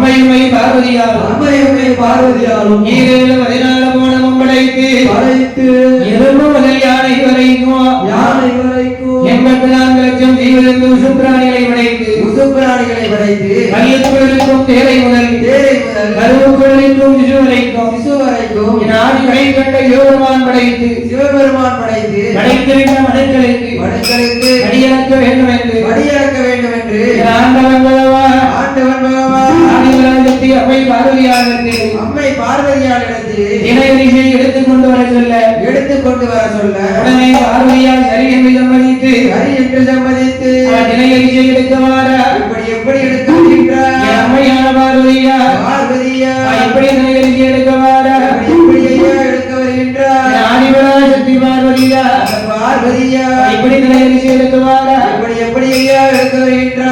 அம்மையுமை பார்வதியாலும் ஈரேழு 14 கோணமும் படைத்து எறும்பு முதல் யானை வரைக்கும் 84 லட்சம் ஜீவஜந்து உசுப்பிராணிகளை படைத்து மையத்துள் இருக்கும் தேரை முதல் கருவுக்குள் இருக்கும் சிசு வரைக்கும் என் ஆதி கடை கண்ட சிவபெருமான் படைத்து படைத்திருந்த மனுக்களுக்கு அடியளக்க வேண்டும் என்று ஆண்டவன் பகவான் ஆதிபராசக்தி அம்மை பார்வதியாரிடத்தில் இணையரிசை எடுத்துக்கொண்டு வர சொல்ல உடனே பார்வதியார் சரி என்று சம்மதித்து இணையரிசை எடுக்கவாரா எப்படி எடுக்கின்றார் அம்மையான பார்வதியா எப்படி இணையரிசை எடுக்கவாரா எப்படி எடுக்க வருகின்றார் ஆதிபராசக்தி பார்வதியா எப்படி இணையரிசை எடுக்கவாரா எப்படி எடுக்க வருகின்றார்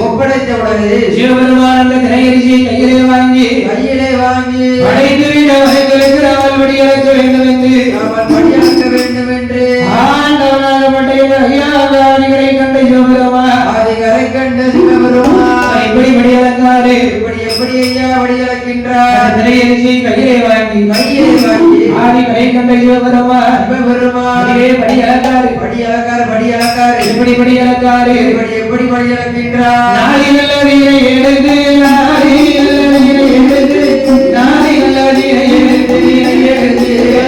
ஒப்படைத்தவுடனே சிவபெருமான் கையிலே வாங்கி படைத்துவிட படியளக்க வேண்டும் என்று ஆண்டவனாகப்பட்ட ஐயாதிகளை கண்ட சிவபெருமான் இப்படி படியளக்காரு எப்படி ஐயா படியளக்கின்றார் திரையரிசியை கையிலே வாங்கி ஆதி கரை கண்ட சிவபெருமான் படியளக்காரு எப்படி படியளக்காரு எப்படி படியளக்கின்றார் நாளை நல்ல வீரை எடுத்து நாளை நல்ல வீரை எடுத்து Yeah.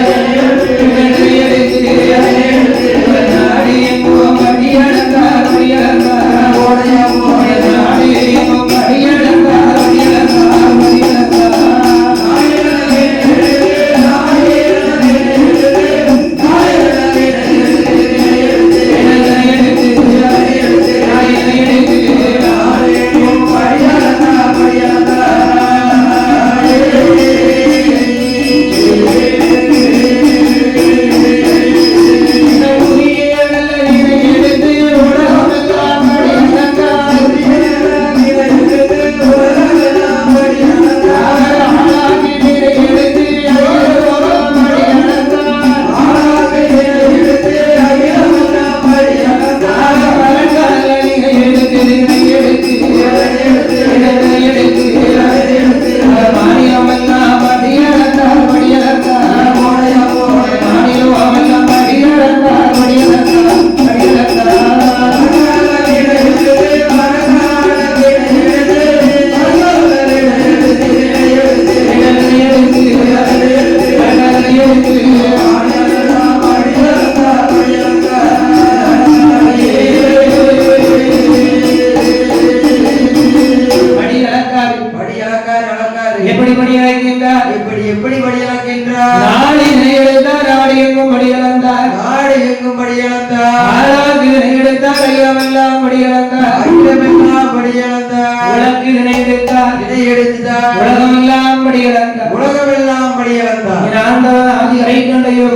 படியளந்தார் அகிலமெல்லாம் படியளந்தார் உலகு இணையெடுத்தார் இணையெடுத்தார் உலகமெல்லாம் படியளந்தார் உலகமெல்லாம் படியளந்தார் என் ஆண்டவன் ஆதி அரைக்கண்டையோ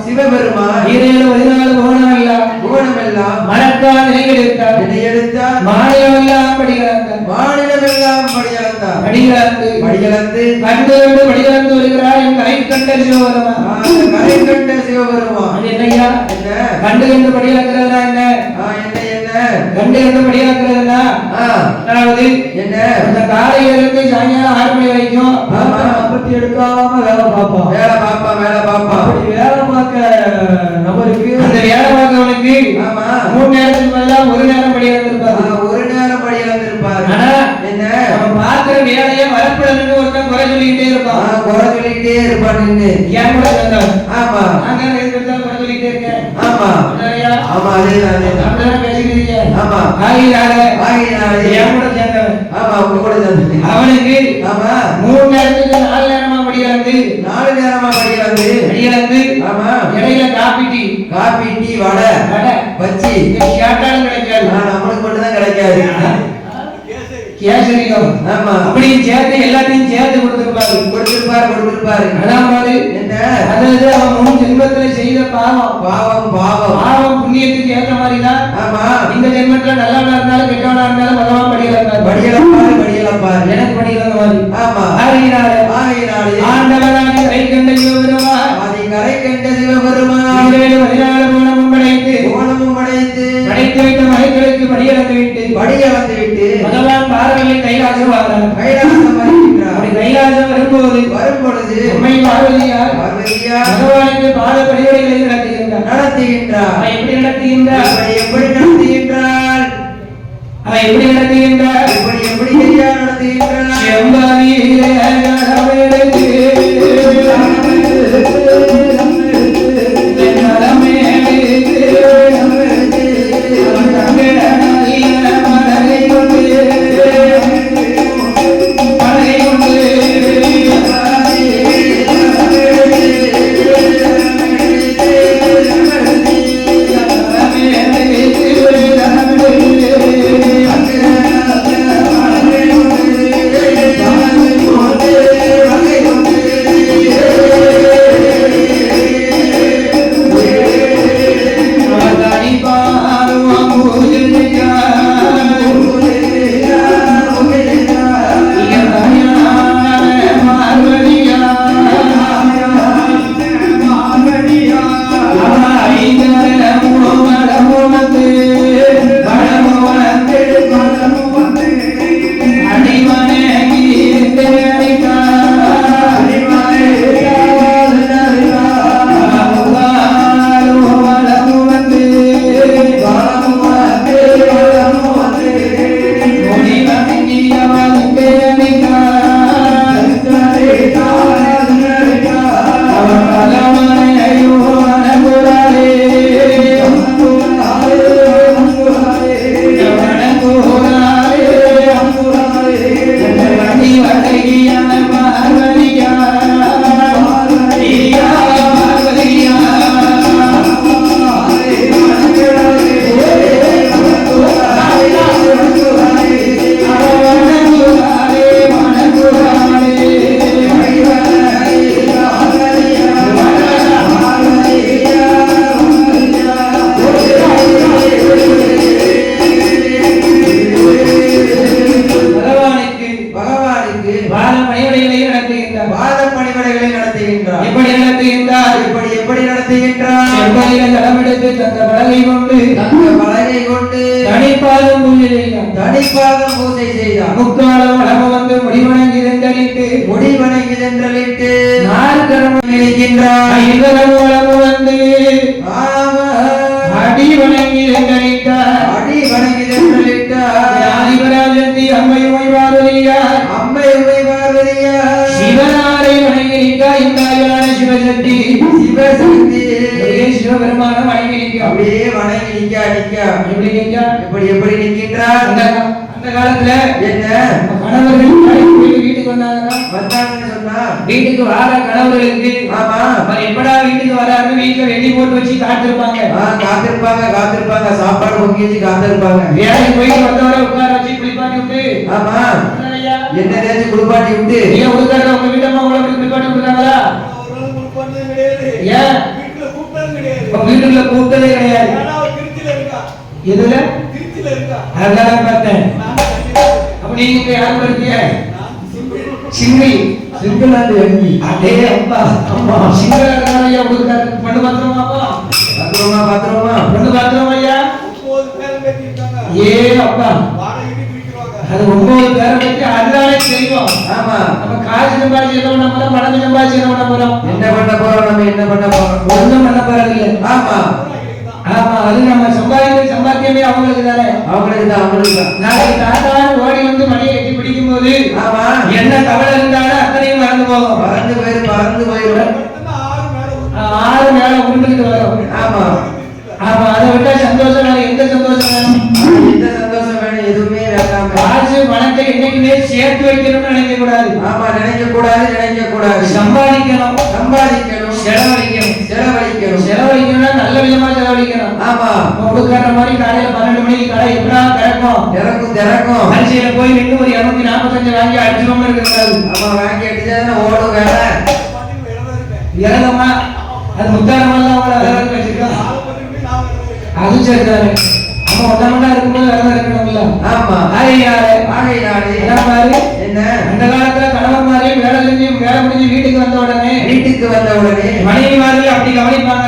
சிவபெருமான் 14 புவனமெல்லாம் மரத்தால் இணையெடுத்தார் இணையெடுத்தார் மாநிலமெல்லாம் படியளந்தார் மாநிலமெல்லாம் படியளந்தார் படியளந்து கண்டு படியளந்து வருகிறார் என் அரைக்கண்ட சிவபெருமான் கரை கண்ட சிவபெருமான் அது என்னையா என்ன கண்டு என்று படியளக்கிறதுனா என்ன என்ன கண்டு என்று படியளக்கிறதுனா அதாவது என்ன அந்த காலையில இருந்து சாயங்காலம் 6 மணி வரைக்கும் அப்படி எடுக்காம வேலை பாப்பா அப்படி வேலை பார்க்க நபருக்கு அந்த வேலை பார்க்கவனுக்கு ஆமா 3 நேரத்துக்கு பதிலா ஒரு நேரம் படியளந்திருப்பாரு ஒரு நேரம் படியளந்திருப்பாரு ஆனா என்ன அவன் பார்க்கிற வேலையை வரப்படன்னு ஒருத்தன் குறை சொல்லிக்கிட்டே இருப்பான் குறை சொல்லிக்கிட்டே இருப்பான் நின்று ஏன் கூட சொன்னான் ஆமா நாங்க இருந்தாலும் குறை சொல்லிக்கிட்டே இருக்கேன் ஆமா ஆமா அதேதான் அப்படிதான் பேசிக்கிறீங்க ஆமா ஆகினால என் கூட சேர்ந்தவன் ஆமா உங்க கூட சேர்ந்தவன் அவனுக்கு ஆமா 3 நேரத்துக்கு 4 நேரமா படியளந்து 4 நேரமா படியளந்து ஆமா இடையில காபி டீ வடை பச்சி கேட்டாலும் கிடைக்காது நம்மளுக்கு மட்டும் தான் கிடைக்காது கேசரியம் ஆமா அப்படியும் சேர்த்து எல்லாத்தையும் சேர்த்து கொடுத்திருப்பாரு அதான் பாரு என்ன அதாவது அவன் 3 ஜென்மத்துல செய்த பாவம் புண்ணியத்துக்கு ஏற்ற மாதிரி தான் ஆமா இந்த ஜென்மத்துல நல்லவனா இருந்தாலும் கெட்டவனா இருந்தாலும் பகவான் படியலப்பாரு எனக்கு படியலங்க மாதிரி ஆமா ஆகினாலே ஆண்டவனாகி கரை கண்ட சிவபெருமான் 14 புவனமும் படைத்து படைத்து வைத்த மலைகளுக்கு படியளந்து விட்டு பகவான் பார்வையில் கைலாசம் அப்படி கைலாசம் வரும்பொழுது அம்மை பார்வதியார் பகவானுக்கு பாத பணிவிடைகளை நடத்துகின்றார் எப்படி நடத்துகின்றார் செம்பாவியிலே எப்படி நடத்துகின்றார் செவ்வாயில் களமெடுத்து தந்த பலகை கொண்டு தனிப்பாதம் பூஜை செய்தார் முக்காலம் அளவு வந்து முடிவணங்கிதென்றலிட்டு நாற்கரம் இருக்கின்றார் ஐவரம் அளவு வந்து அடி வணங்கிதென்றலிட்டார் ஆதிபராஜந்தி அம்மை உமை பார்வதியார் சிவனாரை வணங்கினார் இந்த சிவசக்தி சிவபெருமான வணங்கி நிற்க அப்படியே வணங்கி நிற்க எப்படி நிற்கின்றார் அந்த காலத்துல என்ன கணவர்கள் வேலைக்கு போயிட்டு வீட்டுக்கு வந்தாங்கன்னு சொன்னா வீட்டுக்கு வர கணவர்களுக்கு ஆமா அவர் எப்படா வீட்டுக்கு வராருன்னு வீட்டுல வெள்ளி போட்டு வச்சு காத்திருப்பாங்க. காத்திருப்பாங்க சாப்பாடு பொங்கி வச்சு காத்திருப்பாங்க. வேலைக்கு போயிட்டு வந்தவரை உட்கார வச்சு குளிப்பாட்டி விட்டு ஆமா என்ன தேய்ச்சி குளிப்பாட்டி விட்டு நீங்க உட்கார உங்க வீட்டம்மா உங்களை குளிப்பாட்டி விட்டுருக்காங்களா? ஏன் வீட்டுக்குள்ள கூப்பிட்டதே கிடையாது. எதுல அதான் பார்த்தேன். அப்ப நீங்க யார் இருக்கீங்க? சிங்கி சிங்களாண்டு எங்கி அதே அப்பா அம்மா சிங்களாண்டு ஐயா கொடுக்காரு. பண்ணு பாத்திரமாப்பா பாத்திரமா பண்ணு பாத்திரம் ஐயா. ஏ அப்பா அது 9 பேரை பத்தி அதனாலே தெரியும். ஆமா நம்ம காசு சம்பாதிச்சு என்ன பண்ண போறோம், பணம் சம்பாதிச்சு என்ன பண்ண போறோம்? என்ன பண்ண போறோம்? ஒண்ணும் பண்ண போறது இல்ல. ஆமா ஆமா அது நம்ம சம்பாத்தியமே அவங்களுக்கு தானே. அவங்களுக்கு தான் நாளைக்கு தாத்தான்னு ஓடி வந்து மணியை கட்டி பிடிக்கும் போது ஆமா என்ன கவலை இருந்தாலும் அத்தனையும் மறந்து போகும். பறந்து போயிடும் 6 மேல உருண்டுகிட்டு வரும். ஆமா ஆமா அதை விட்டா சந்தோஷம் வேணும். எந்த சந்தோஷம் வேணும்? எந்த சந்தோஷம் வேணும்? எதுவுமே வேண்டாம். காசு பணத்தை என்னைக்குமே சேர்த்து வைக்கணும்னு நினைக்க கூடாது. ஆமா நினைக்க கூடாது. சம்பாதிக்கணும் செலவழிக்கணும். செலவழிக்கணும்னா நல்ல விதமா செலவழிக்கணும். ஆமா கொடுக்காத மாதிரி காலையில 12 மணிக்கு கடை எப்படா திறக்கும் அரிசியில போய் நின்று ஒரு 245 வாங்கி அடிச்சிருவோம்னு இருக்கக்கூடாது. ஆமா வாங்கி அடிச்சா ஓடும் வேலை இறங்கமா அது முத்தாரமெல்லாம் அவங்கள வச்சிருக்கோம். அது சரிதானே. நம்ம ஒட்டமண்டா இருக்கும்போது விரதம் இருக்கணும்ல. ஆமா ஆகையினாலே என்ன அந்த காலத்துல கணவன்மாரே வேலை முடிஞ்சு வீட்டுக்கு வந்த உடனே மனைவிமார்கள் அப்படி கவனிப்பாங்க.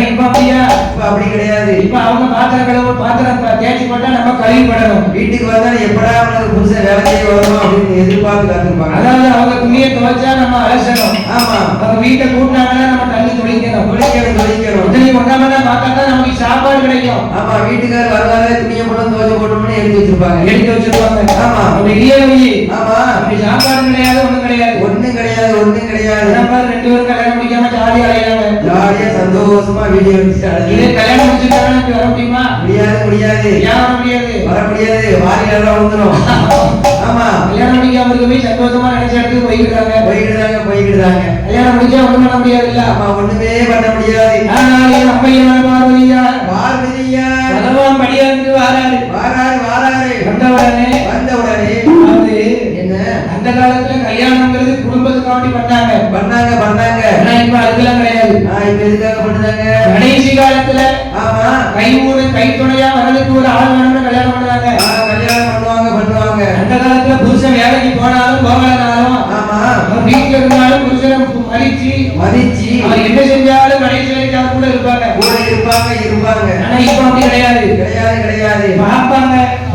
இப்ப அப்படியா? இப்ப அப்படி கிடையாது. இப்ப அவங்க பாத்திரம் தேய்ச்சி போட்டா நம்ம கழுவிப்படணும். வீட்டுக்கு வந்தா எப்படா அவனுக்கு புதுசா வேலை செய்ய வரணும் அப்படின்னு எதிர்பார்த்து காத்திருப்பாங்க. அதாவது அவங்க துணியை துவைச்சா நம்ம அலசணும். ஆமா அவங்க வீட்டை கூட்டினாங்கன்னா நம்ம தண்ணி துளிக்கணும். துணி கொண்டாமன்னா பார்த்தா தான் நமக்கு சாப்பாடு கிடைக்கும். ஆமா வீட்டுக்காரர் வருவாங்க துணியை போட்டு துவைச்சு போட்டோம்னு எடுத்து வச்சிருப்பாங்க. ஆமா ஆமா அப்படி சாப்பாடு கிடையாது. ஒண்ணும் கிடையாது. நம்ம 2 பேரும் கல்யாணம் முடிக்காம ஜாலியா சந்தோஷமா வீடியோ எடுத்து கல்யாணம் முடிச்சுட்டாங்க வர முடியுமா? முடியாது. ஏன் வர முடியாது. வாரியெல்லாம் வந்துடும். ஆமா கல்யாணம் முடிக்காம இருக்கவே சந்தோஷமா நினைச்ச இடத்துக்கு போய்கிடுறாங்க. கல்யாணம் முடிச்சா ஒண்ணும் பண்ண முடியாது இல்ல. ஆமா ஒண்ணுமே பண்ண முடியாது. பார்வதியா பகவான் படியாந்து வாராரு. வந்தவுடனே அது என்ன அந்த காலத்துல கல்யாணம்ங்கிறது குடும்பத்துக்காண்டி பண்ணாங்க. ஆனா இப்ப அதுக்கெல்லாம் கிடையாது. இப்ப எதுக்காக பண்ணுறாங்க? கடைசி காலத்துல ஆமா கை துணையா வரதுக்கு ஒரு ஆள் வேணும்னு கல்யாணம் பண்ணுவாங்க. பண்ணுவாங்க. அந்த காலத்துல புருஷன் வேலைக்கு போனாலும் போகலனாலும் ஆமா வீட்டுல இருந்தாலும் புருஷனை மதிச்சு அவர் என்ன செஞ்சாலும் கடைசி வரைக்கும் கூட இருப்பாங்க. ஆனா இப்ப அப்படி கிடையாது.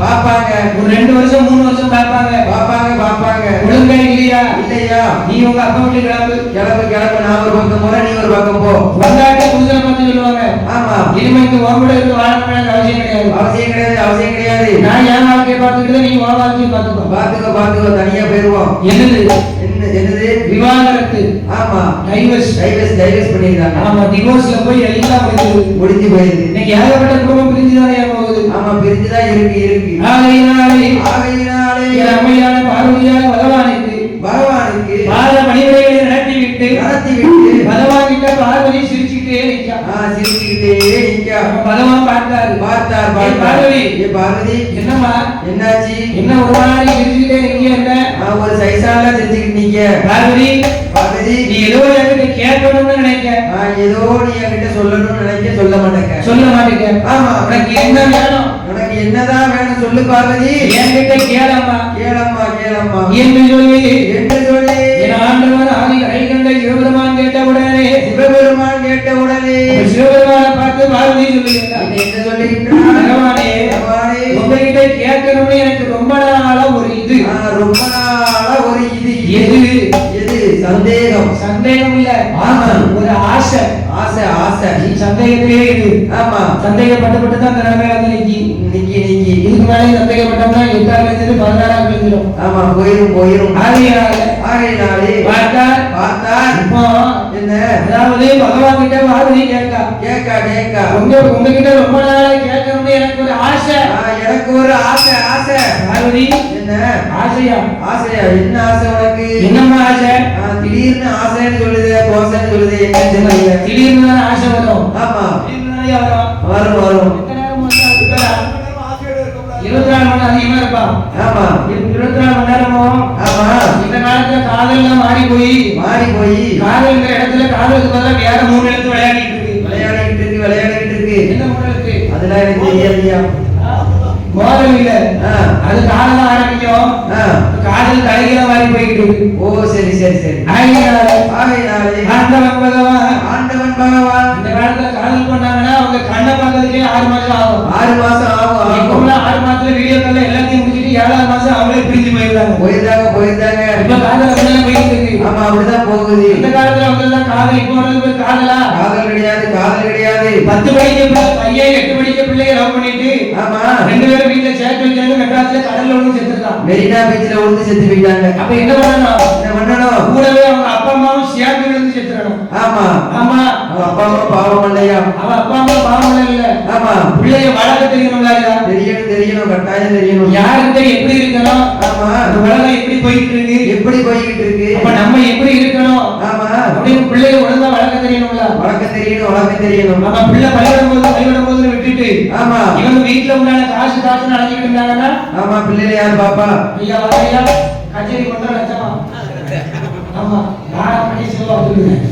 பாப்பாங்க ஒரு 2 வருஷம் 3 வருஷம் பாப்பாங்க. ஒழுங்கா இல்லையா நீ உங்க அப்பா வீட்டு கிளம்பு நான் ஒரு பக்கம் போறேன் நீ ஒரு பக்கம் போ. வந்தாட்டே புருஷனை பார்த்து சொல்லுவாங்க. ஆமா இனிமேக்கு உங்களோட இருந்து வாழணும்னு அவசியம் கிடையாது. நான் என் வாழ்க்கையை பார்த்துக்கிட்டு நீ உன் வாழ்க்கையை பார்த்துக்கோ தனியா போயிருவோம். என்னது விவாகரத்து. ஆமா டைவர்ஸ் பண்ணிருக்காங்க. ஆமா டிவோர்ஸ்ல போய் எல்லாம் முடிஞ்சு போயிருக்கு. இன்னைக்கு ஏகப்பட்ட குடும்பம் பிரிஞ்சுதானே போகுது. ஆமா பிரிஞ்சுதான் இருக்கு. ஆகையினாலே அம்மையான பார்வதியான பகவானுக்கு பால பணிவிடைகளை நடத்திவிட்டு பகவான் கிட்ட பார்வதி சிரிச்சுக்கிட்டே நிற்கா. பகவான் பார்த்தார். பார்வதி என்னம்மா என்னாச்சு? என்ன ஒரு மாதிரி சிரிச்சுக்கிட்டே நிக்க? ஒரு சைஸால சிரிச்சுக்கிட்டு நீங்க பார்வதி நீ ஏதோ என்கிட்ட கேட்கணும்னு நினைக்க. ஏதோ நீ என்கிட்ட சொல்லணும்னு நினைக்க சொல்ல மாட்டேங்க. ஆமா உனக்கு என்ன வேணும்? உனக்கு என்னதான் வேணும் சொல்லு பார்வதி. என்கிட்ட கேளம்மா என்று சொல்லி என் ஆண்டவர் ஆதி கண்ட சிவபெருமான் கேட்டவுடனே சிவபெருமானை பார்த்து பார்வதி சொல்லுகிறார். பகவானே உங்ககிட்ட கேட்கணும்னு எனக்கு ரொம்ப நாளா ஒரு இது. எது சந்தேகம் இல்ல. ஒரு ஆசை. சந்தேகத்திலே இது. ஆமா சந்தேகப்பட்டு தான் நிக்கி இதுக்கு மேலே சந்தேகப்பட்டோம்னா 8ஆம் தேதி 16ஆம் தேதி ஆமா போயிரும். ஆகையினாலே பார்த்தார். இப்போ என்ன அதாவது பகவான் கிட்ட பார்வதி கேட்கா உங்ககிட்ட ரொம்ப நாளா கேட்கணும்னு எனக்கு ஒரு ஆசை. எனக்கு எனக்கு ஒரு ஆசை ஆசை. பார்வதி என்ன ஆசையா? ஆசையா? என்ன ஆசை உனக்கு? என்னம்மா ஆசை? திடீர்னு ஆசைன்னு சொல்லுது, தோசைன்னு சொல்லுது, என்னன்னு தெரியல. திடீர்னு தானே ஆசை வரும். ஆமா திடீர்னு தானே வரும். வரும் வரும். எத்தனை நேரம் இருக்கா? 24 மணி நேரம் அதிகமா இருப்பா. ஆமா 24 மணி நேரமும். ஆமா இந்த காலத்துல காதல்லாம் மாறி போய் காதல்ங்கிற இடத்துல காதலுக்கு பதிலா வேற 3 எழுத்து விளையாடிட்டு இருக்கு. விளையாடிட்டு இருக்கு. என்ன 3 எழுத்து? அதெல்லாம் எனக்கு தெரியாதியா. மோதல் இல்ல, அது காதல் ஆரம்பிக்கும். காதல் தலைகீழ மாறி போயிட்டு இருக்கு. ஓ சரி சரி சரி. ஆகையினாலே ஆண்டவன் பகவான் இந்த காலத்துல காதல் பண்ணாங்கன்னா அவங்க கண்ணை பார்க்கறதுக்கே 6 மாசம் ஆகும். 6 மாசம் ஆகும். இப்ப 6 மாசத்துல வீடியோ கால்ல எல்லாத்தையும் முடிச்சிட்டு 7ஆவது மாசம் அவங்களே பிரிஞ்சு போயிருந்தாங்க. இப்ப காதல் அப்படிதான் போயிட்டு இருக்கு. ஆமா அப்படிதான் போகுது. இந்த காலத்துல அவங்க காதல் இப்ப வரது காதலா? காதல் கிடையாது. 10 படிக்க பிள்ளை பையன் 8 படிக்க பிள்ளைய லவ் பண்ணிட்டு ஆமா 2 பேரும் வீட்டுல சேர்த்து வச்சாங்க. மெட்ராஸ்ல கடல்ல ஒண்ணு செத்துட்டான். மெரினா பீச்ல விழுந்து செத்து போயிட்டாங்க. அப்ப என்ன பண்ணணும்? கூடவே அவங்க அப்பா அம்மாவும் சேர்ந்து விழுந்து செத்துறணும். ஆமா ஆமா அவன் அப்பா அம்மா பாவம் இல்லையா? அவன் அப்பா அம்மா பாவம் இல்ல. ஆமா பிள்ளைய வளர்க்க தெரியணும்ல. தெரியணும் கட்டாயம் தெரியணும். யாருக்கிட்ட எப்படி இருக்கணும்? ஆமா உலகம் எப்படி போயிட்டு இருக்கு? அப்ப நம்ம எப்படி இருக்கணும்? ஆமா அப்படின்னு பிள்ளைய ஒழுங்கா வளர்க்க தெரியணும்ல. வளர்க்க தெரியணும். நம்ம பிள்ளை பள்ளிவிடும் போது விட்டுட்டு ஆமா இவங்க வீட்டுல உண்டான காசு அழைச்சிட்டு இருந்தாங்கன்னா ஆமா பிள்ளைல யார் பாப்பா? ஐயா வரையா கச்சேரி பண்ற லட்சமா? ஆமா நான் பண்ணி சொல்லுவேன்.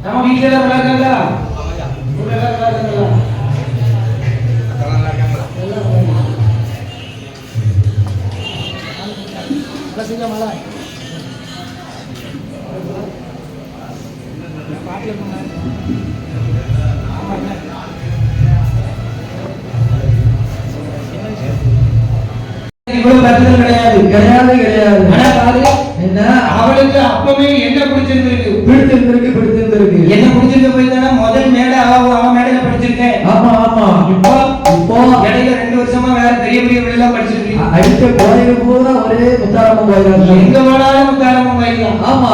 நம்ம வீட்டுல விளையாடுங்களா? இவ்வளவு கருத்துகள் கிடையாது. ஆனா பாரு, என்ன அவளுக்கு அப்பவே என்ன பிடிச்சிருந்திருக்கு? என்ன பிடிச்சிருக்க போய் தானே முதல் மேடை அவன் மேடையில படிச்சிருக்கேன். ஆமா இப்போ இடையில 2 வருஷமா வேற பெரிய பிள்ளை படிச்சிருக்கீங்க. அடுத்த கோயிலுக்கு பூரா ஒரே முத்தாரம்மன் கோயில். எங்க போனாலும் முத்தாரம்மன் கோயில். ஆமா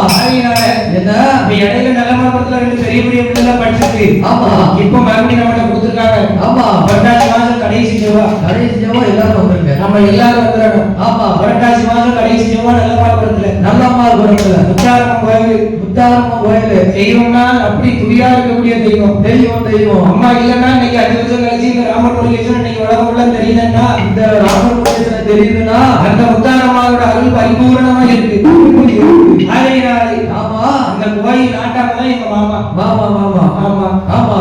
என்ன இடையில நல்லமரத்துல 2 பெரிய பிள்ளை படிச்சிருக்கு. ஆமா இப்ப மறுபடியும் நம்மகிட்ட கொடுத்துருக்காங்க. ஆமா புரட்டாசி மாசம் கடைசி செவ்வாய் எல்லாரும் வந்துருங்க. நம்ம எல்லாரும் வந்துடணும். ஆமா புரட்டாசி மாசம் கடைசி செவ்வாய் நல்லமரத்துல முத்தாரம்மன் கோயில் தெய்வம்னா அப்படி துடியா இருக்கக்கூடிய தெய்வம். அம்மா இல்லன்னா இன்னைக்கு 5 வருஷம் கழிச்சு இந்த ராமர் முருகேசன் இன்னைக்கு உலகம் உள்ள தெரியுதுன்னா அந்த முத்தாரம்மாவோட அருள் பரிபூரணமா இருக்கு. ஆமா அந்த கோயில் நாட்டாமதான் எங்க மாமா. ஆமா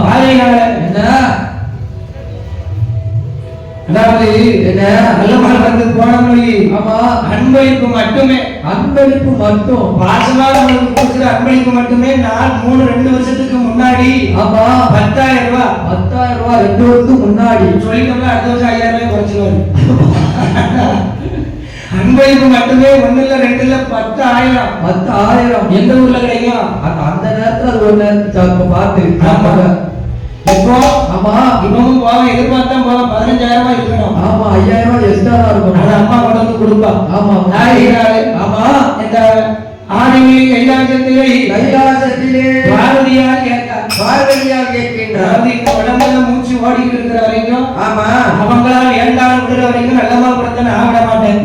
என்ன அதாவது என்ன நல்ல வந்து போனோம்னு ஆமா அன்பளிப்பு மட்டும் பாசமா நம்மளுக்கு கொடுக்குற அன்பளிப்பு மட்டுமே 2 வருஷத்துக்கு முன்னாடி ஆமா 10,000 ரூபாய் 2 வருஷத்துக்கு முன்னாடி சொல்லிட்டோம்னா அடுத்த வருஷம் 5,000 ரூபாய் குறைச்சிருவாரு. அன்பளிப்பு மட்டுமே 1 இல்ல 2 இல்ல 10,000 எந்த ஊர்ல கிடைக்கும்? அந்த நேரத்துல அது ஒரு நேரத்துக்கு பார்த்து இப்போ ஆமா இவனும் போக எதிர்பார்த்தா போக 15,000 ரூபாய் இருக்கணும். ஆமா 5,000 ரூபாய் எக்ஸ்ட்ரா இருக்கும். அது அம்மா கொண்டு வந்து கொடுப்பா. ஆமா ஆமா இந்த ஆடிவி கைலாசத்திலே பார்வதியார் கேட்கின்றார். இந்த உடம்புல மூச்சு ஓடிட்டு இருக்கிற வரைக்கும் ஆமா அவங்களால வேண்டாம் விடுற வரைக்கும் நல்லமா கொடுத்த நான்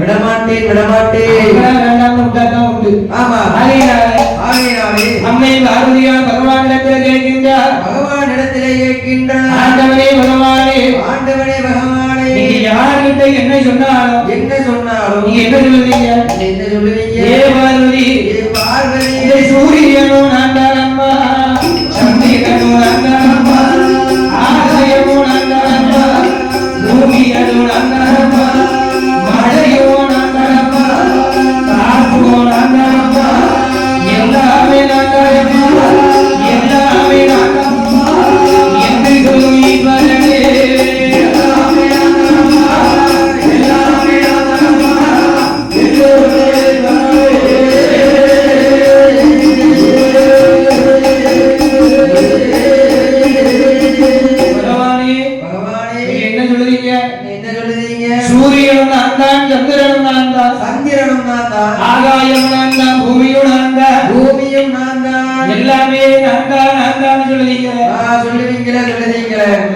விட மாட்டேன். வேண்டாம் விட்டாதான் உண்டு. ஆமா அம்மை பார்வதியார் பகவானிடத்திலே கேட்கின்றார். ஆண்டவனே பகவானே நீங்க யார்கிட்ட என்ன சொன்னாலும் நீங்க என்ன சொல்லுவீங்க? ஏ பார்வதி சூரியனும் நான்தானம்மா, சந்திரனும் நான்தானம்மா, ஆலயமும் நான்தானம்மா, பூமியனும் நான்தானம்மா, மழையும் நான்தானம்மா, காற்றும் நான்தானம்மா, எல்லாமே நான்தானம்மா, எல்லாமே நான்தானம்மா என்று சொல்லி வரலே. எல்லாமே நான்தானம்மா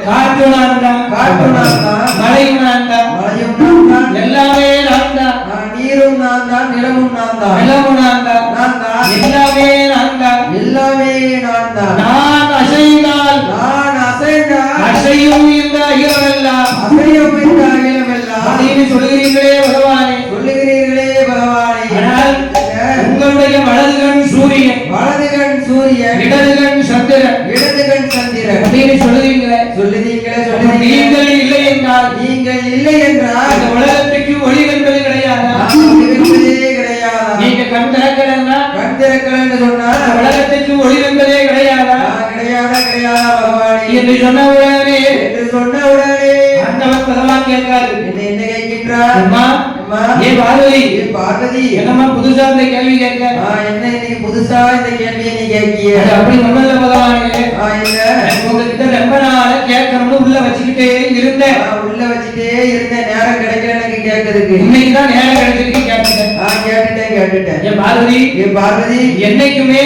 காற்று நான் தான், காற்று நான் தான், மழையும் நான் தான், மழையும் நான் தான், எல்லாமே நான் தான், நீரும் நான் தான், நிலமும் நான் தான், நிலமும் நான் தான், நான் தான், எல்லாமே நான் தான், எல்லாமே நான் தான். நான் அசைந்தால் நான் அசைந்தால் அசையும் இந்த அகிலமெல்லாம் அசையும் இந்த அகிலமெல்லாம் அப்படின்னு சொல்லுகிறீர்களே பகவானே. சொல்லுகிறீர்களே பகவானே. ஆனால் உங்களுடைய வலதுகண் சூரியன், வலதுகண் சூரியன், இடதுகண் சந்திரன் இடதுகண் சந்திரன் அப்படின்னு சொல்லுவீங்களே. சொல்லுதீங்களே நீங்கள் இல்லை என்றால் நீங்கள் இல்லை என்றால் இந்த உலகத்துக்கு ஒளி என்பது கிடையாதா? என்பதே கிடையாதா? நீங்க கண் திறக்கலன்னா கண் திறக்கல என்று சொன்னால் இந்த உலகத்துக்கு ஒளி என்பதே கிடையாதா கிடையாதா கிடையாதா பகவானே என்று சொன்ன உடனே என்று சொன்ன உடனே ஆண்டவன் பகவான் கேட்காரு, என்ன கேட்கின்றார்? அம்மா அம்மா, ஏ பார்வதி, ஏ பார்வதி, என்னம்மா புதுசா இந்த கேள்வி கேட்க? என்ன இன்னைக்கு புதுசா இந்த கேள்வியை நீ கேட்கிய? அது அப்படி ஒண்ணும் இல்ல பகவானே. இல்ல உங்ககிட்ட ரொம்ப நாள கேட்கணும்னு உள்ள வச்சுக்கிட்டே இருந்தேன். உள்ள வச்சுட்டே இருந்த நேரம் கிடைக்கல எனக்கு கேட்கறதுக்கு. இன்னைக்குதான் நேரம் கிடைச்சிருக்கு கேட்டுட்டேன். கேட்டுட்டேன். ஏ பார்வதி, ஏ பார்வதி, என்னைக்குமே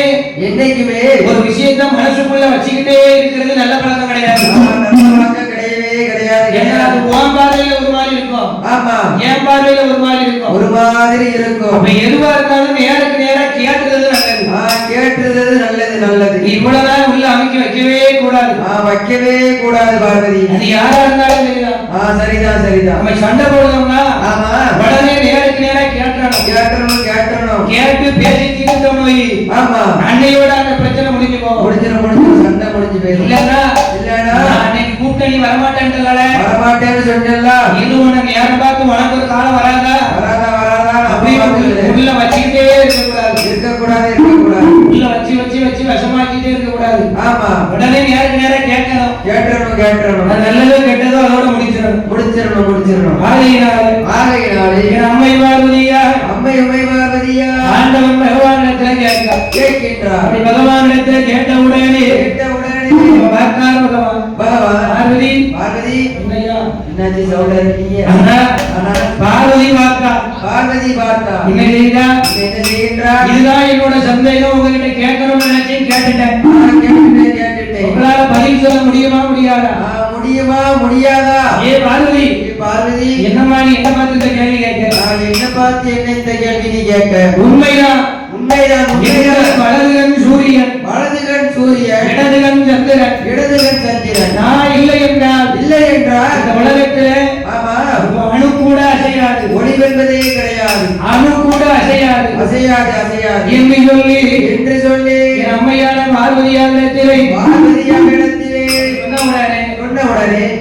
என்னைக்குமே ஒரு விஷயத்த மனசுக்குள்ள வச்சுக்கிட்டே இருக்கிறது நல்ல பழக்கம் கிடையாது. நல்ல பழக்கம் கிடையவே கிடையாது. ஏன்னா அது உன் பார்வையில ஒரு மாதிரி இருக்கும், ஆமா, என் பார்வையில ஒரு மாதிரி இருக்கும். ஒரு மாதிரி இருக்கும். அப்ப எதுவா இருந்தாலும் நேருக்கு நேரா கேட்டுறது நல்லது. கேட்டுறது நல்லது நல்லது. இவ்வளவு நாள் உள்ள அமைக்க வைக்கவே கூடாது. வைக்கவே கூடாது பார்வதி. அது யாரா இருந்தாலும் சரிதான். சரிதான் சரிதான். நம்ம சண்டை போடுறோம்னா ஆமா, உடனே நேருக்கு நேரா கேட்டுறணும். கேட்டணும் கேட்டு பேசி தீர்த்தோம் போய் ஆமா அன்னையோட அந்த பிரச்சனை முடிஞ்சு போகும். முடிஞ்சிடும் சண்டை முடிஞ்சு போயிடும். இல்லன்னா இல்லன்னா அன்னைக்கு கூப்பிட்ட நீ வரமாட்டேன்னு வரமாட்டேன்னு சொன்னல இது உன்னை நேரம் பார்த்து உனக்கு ஒரு காலம் வராதா? வராதா அப்படி உள்ள வச்சுக்கிட்டே இருக்கக்கூடாது. இருக்கக்கூடாது உள்ள வச்சு வச்சு வச்சு விஷமாக்கிட்டே இருக்கக்கூடாது. ஆமா, உடனே நேருக்கு நேரம் கேட்கணும். கேட்டணும். அது நல்லதோ கெட்டதோ அதோட முடிச்சிடணும். ஆகையினாலே என் அம்மை பார்வதியா, அம்மை பார்வதியா, ஆண்டவன் பகவானிடத்துல கேட்கின்றார். அப்படி பகவானிடத்துல கேட்ட உடனே பார்த்தார் பகவான். பார்வதி என்னையா என்னாச்சு சவுண்டா இருக்கீங்க? பார்வதி பார்த்தா என்ன செய்கின்றார்? இதுதான் என்னோட சந்தேகம், உங்ககிட்ட கேட்கணும்னு நினைச்சேன், கேட்டுட்டேன். உங்களால பதில் சொல்ல முடியுமா முடியாதா? முடியாதா? ஏ பார்வதி, என்னம்மா நீ என்ன பார்த்து இந்த கேள்வி கேட்க? என்ன பார்த்து என்ன இந்த கேள்வி நீ கேட்க? உண்மைதான். வலதுகண் சூரியன், இடதுகண் சந்திரன். நான் இல்லை என்றால் இந்த உலகத்திலே அணு கூட அசையாது, ஒளிவென்பதே கிடையாது, அணு கூட அசையாது என்று சொல்லி என் அம்மையான பார்வதியாரிடத்திலே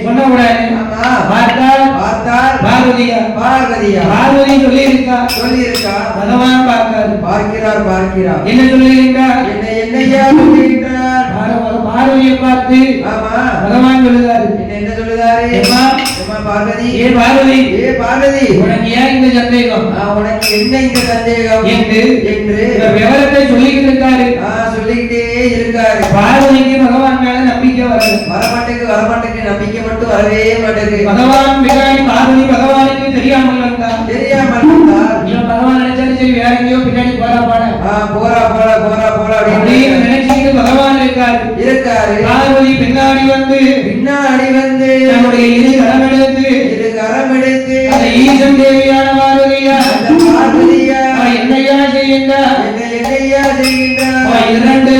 சொன்ன உடனே பார்த்தால் பார்வதி சொல்லி இருக்கா. பகவான் பார்க்கிறார். என்ன சொல்லுகின்றார்? என்னையா சொல்லுகின்றார்? பார்வதியை பார்த்து பகவான் சொல்லுகிறார். என்ன சொல்லுதாரு? பார்வதி, உனக்கு ஏன் இந்த சந்தேகம்? உனக்கு என்ன இந்த சந்தேகம் என்று விவரத்தை சொல்லிக்கிட்டு சொல்லிக்கிட்டே இருக்காரு. பார்வதிக்கு பகவான் மேல நம்பிக்கை வரமாட்டேக்கு நம்பிக்கை மட்டும் வரவே மாட்டேங்குது. பகவான் பின்னாடி பார்வதி பகவானுக்கு தெரியாமல் வந்தார். பகவான் நினைச்சாரு சரி வேற எங்கேயோ பின்னாடி போறா அப்படின்னு நினைச்சுட்டு பகவான் இருக்காரு. பார்வதி பின்னாடி வந்து நம்முடைய இரு கரம் எடுத்து அந்த ஈசன் தேவியான பார்வதியா என்னையா செய்கின்றார்? இரண்டு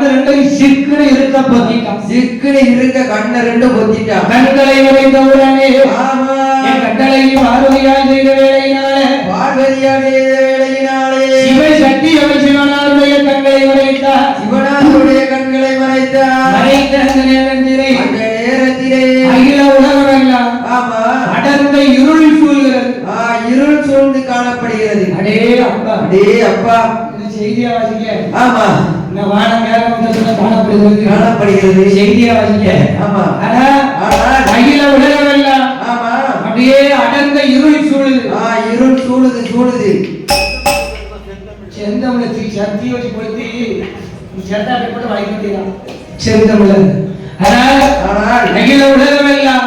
கண்ணு ரெண்டையும் சிக்குன்னு இருக்க பொத்திட்டான். சிக்குன்னு இருக்க கண்ணை ரெண்டும் பொத்திட்டான். கண்களை உடைந்த உடனே ஆமா என் கட்டளை பார்வதியால் செய்த வேலையினாலே பார்வதியால் செய்த வேலையினாலே சிவ சக்தி சிவனாருடைய கண்களை உடைத்தார். சிவனாருடைய கண்களை மறைத்தார். மறைத்த அந்த நேரத்திலே அகில உலகமெல்லாம் ஆமா அடர்ந்த இருள் சூழ்கிறது. இருள் சூழ்ந்து காணப்படுகிறது. அடே அப்பா அடே அப்பா இந்த செய்தியா வாசிக்க. ஆமா இந்த வானம் மேகமண்டலத்துல காணப்படுகிறது. செய்தியா வாசிக்க. ஆமா ஆனா அகில உலகமெல்லாம் ஆமா அப்படியே அடர்ந்த இருள் சூழுது. இருள் சூழுது. செந்தமிழத்துக்கு சக்தி வச்சு கொடுத்து சட்டாப்பை போட்டு வாங்கிக்கலாம் செந்தமிழன். ஆனால் அகில உலகமெல்லாம்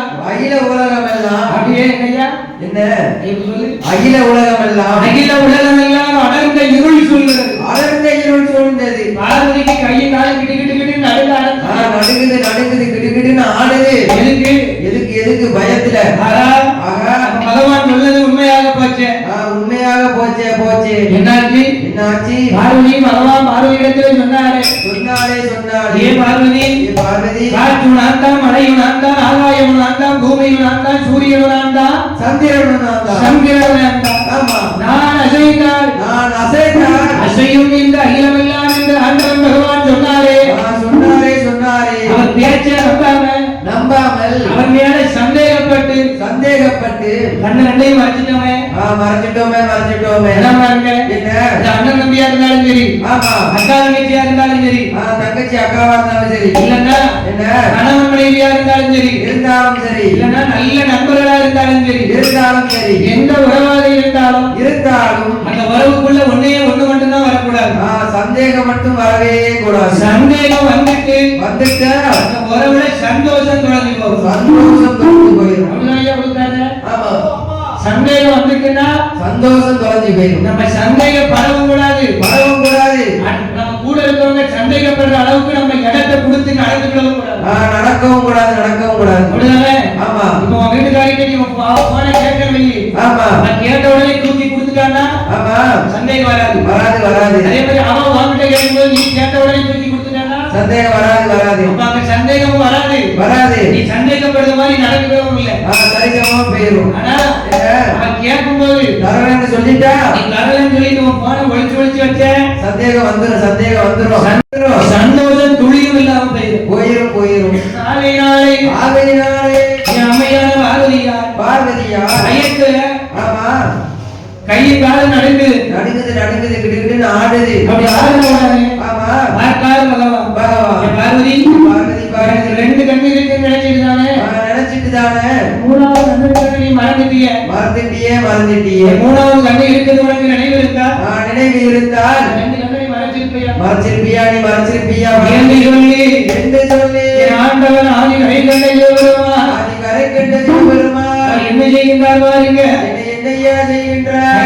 அப்படியே ஐயா என்ன சொல்லு. அகில உலகமெல்லாம் அடர்ந்த இருள் சூழ்கிறது. அடர்ந்த இருள் சூழ்ந்தது. பார்வதிக்கு கையும் காலும் கிட்டு நடுங்குது கிடுகிடுன்னு ஆடுது. எதுக்கு பயத்துல. பகவான் சொல்றது உண்மையாக போச்சு. உண்மையாக போச்சே. என்னாச்சு பார்வதி பகவான் பார்வதியிடத்துல சொன்னாரே. ஏ பார்வதி காற்று நான்தான், மழையும் நான்தான், ஆகாயம் நான்தான், பூமியும் நான்தான், சூரியனும் நான்தான், சந்திரனும் நான்தான். ஆமா நான் அசைந்தால் அசையும் இந்த அகிலமெல்லாம் என்று ஆண்டவன் பகவான் சொன்னாரே. அவர் பேச்ச நம்பாமல் அவர் மேல சந்தேகப்பட்டு கண்ணு ரெண்டையும் மறைச்சிட்டோமே. அண்ணன் தம்பியா இருந்தாலும் சரி, அக்கா தங்கச்சியா இருந்தாலும் சரி, தங்கச்சி அக்காவா இருந்தாலும் சரி, இல்லன்னா கணவன் மனைவியா இருந்தாலும் சரி, இல்லன்னா நல்ல நண்பர்களா இருந்தாலும் சரி, எந்த உறவாக இருந்தாலும் அந்த உறவுக்குள்ள ஒண்ணு மட்டும்தான் வரக்கூடாது. சந்தேகம் மட்டும் வரவே கூடாது. சந்தேகம் வந்துட்டு அந்த உறவுல சந்தோஷம் தொடங்கி போயிடும். ஆமா சந்தேகம் வந்துட்டுன்னா சந்தோஷம் தொலைஞ்சு போயிடும். நம்ம சந்தேகம் பரவும் கூடாது. நம்ம கூட இருக்கவங்க சந்தேகப்படுற அளவுக்கு நம்ம இடத்தை கொடுத்து நடக்கவும் கூடாது. ஆமா இப்ப உங்க வீட்டுக்காரிட்ட நீ போன கேட்கவே. ஆமா கேட்ட உடனே தூக்கி கொடுத்துட்டான்னா ஆமா சந்தேகம் வராது. அதே மாதிரி அவன் வாங்கிட்ட கேட்கும்போது நீ கேட்ட உடனே தூக்கி கொடுத்துட்டான்னா சந்தேகம் வராது. அங்க சந்தேகமும் வராது. நீ சந்தேகப்படுற மாதிரி நடக்கவும் இல்லை. சரிசமமா போயிடும். ஆனா அவன் கேட்கும்போது தரலன்னு சொல்லிட்டா நீ தரலன்னு சொல்லிட்டு உன் போன ஒளிச்சு வச்ச சந்தேகம் வந்துரும். சந்தோஷம் துளியும் இல்லாம போயிரும். நாளை அம்மையான பார்வதியா பயத்துல ஆமா கையும் காலம் நடுங்குது கிடுகிடுன்னு ஆடுது. அப்படி ஆடுன ஆமா பார்க்காத பகவான் பார்வதி ரெண்டு கண்ணு இருக்கு நினைச்சிட்டு தானே மூணாவது கண்ணு நீ மறந்துட்டியே. மூணாவது கண்ணு இருக்குது உனக்கு நினைவு இருந்தால் ரெண்டு கண்ணை மறைச்சிருப்பியா என்று சொல்லி ஆண்டவன் ஆதி கரை கண்ட சிவபெருமான் என்ன செய்கின்றார் பாருங்க. என்னையா செய்கின்றார்?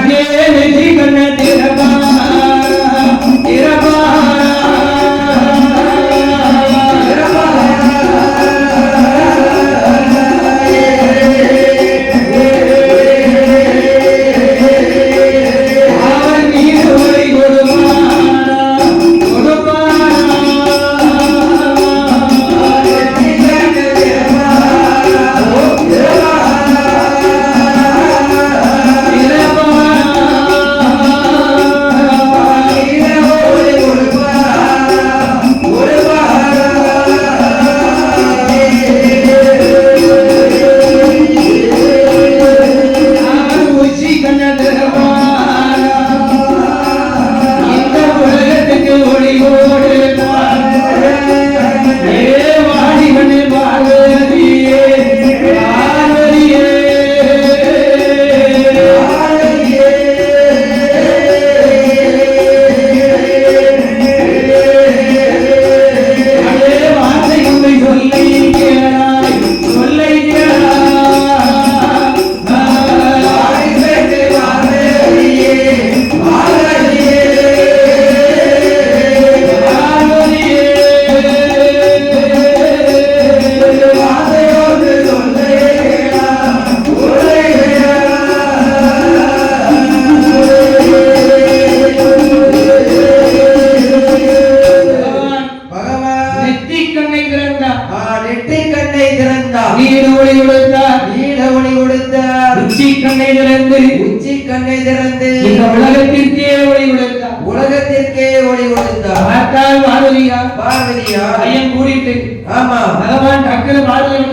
திறந்தார் நீடு ஒளி கொடுத்தார் நீட ஒளி கொடுத்தார் உச்சி கண்ணை திறந்து உச்சி கண்ணை திறந்து இந்த உலகத்திற்கே ஒளி கொடுத்தார் உலகத்திற்கே ஒளி கொடுத்தார் பார்த்தால் பார்வதியா பார்வதியா ஐயன் கூடிட்டு ஆமா பகவான் டக்குனு பார்வதி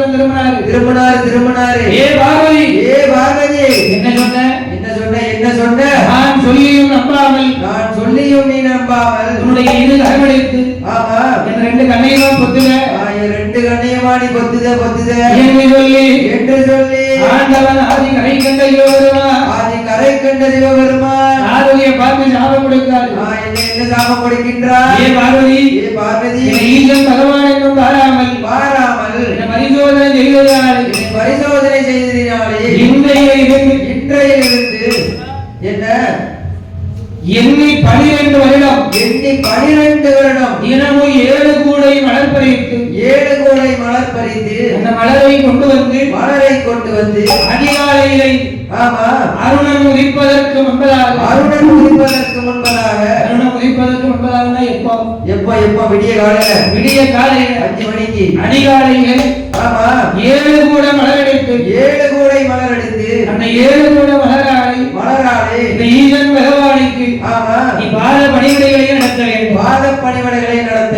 திரும்பினாரு திரும்பினாரு ஏ பார்வதி ஏ பார்வதி என்ன சொன்ன என்ன சொன்ன நான் சொல்லியும் நம்பாமல் நான் சொல்லியும் நீ நம்பாமல் உன்னுடைய இரு கரமடைத்து ஆமா என் ரெண்டு கண்ணையும் பொத்துக என் ரெண்டு கண்ணையும் ஆடி பொத்துத என்று சொல்லி ஆண்டவன் ஆதி கரை கண்ட சிவபெருமான் ஆதி கரை கண்ட சிவபெருமான் பார்வதியை பார்த்து சாபம் கொடுத்தார் என்ன சாபம் கொடுக்கின்றார் ஏ பார்வதி ஈசன் பகவான் என்னும் பாராமல் பரிசோதனை செய்ததினாலே இன்றையிலிருந்து என்ன எண்ணி 12 வருடம் தினமும் 7 கூடை மலர் பறித்து அந்த மலரை கொண்டு வந்து அதிகாலையிலே அருணன் உதிப்பதற்கு முன்பதாக எப்போ விடிய காலையில 5 மணிக்கு அதிகாலையிலே 7 கூட மலர் எடுத்து அந்த 7 கூட மலராலை இந்த ஈசன் பகவானுக்கு நீ பாத பணிவிடைகளை நடத்த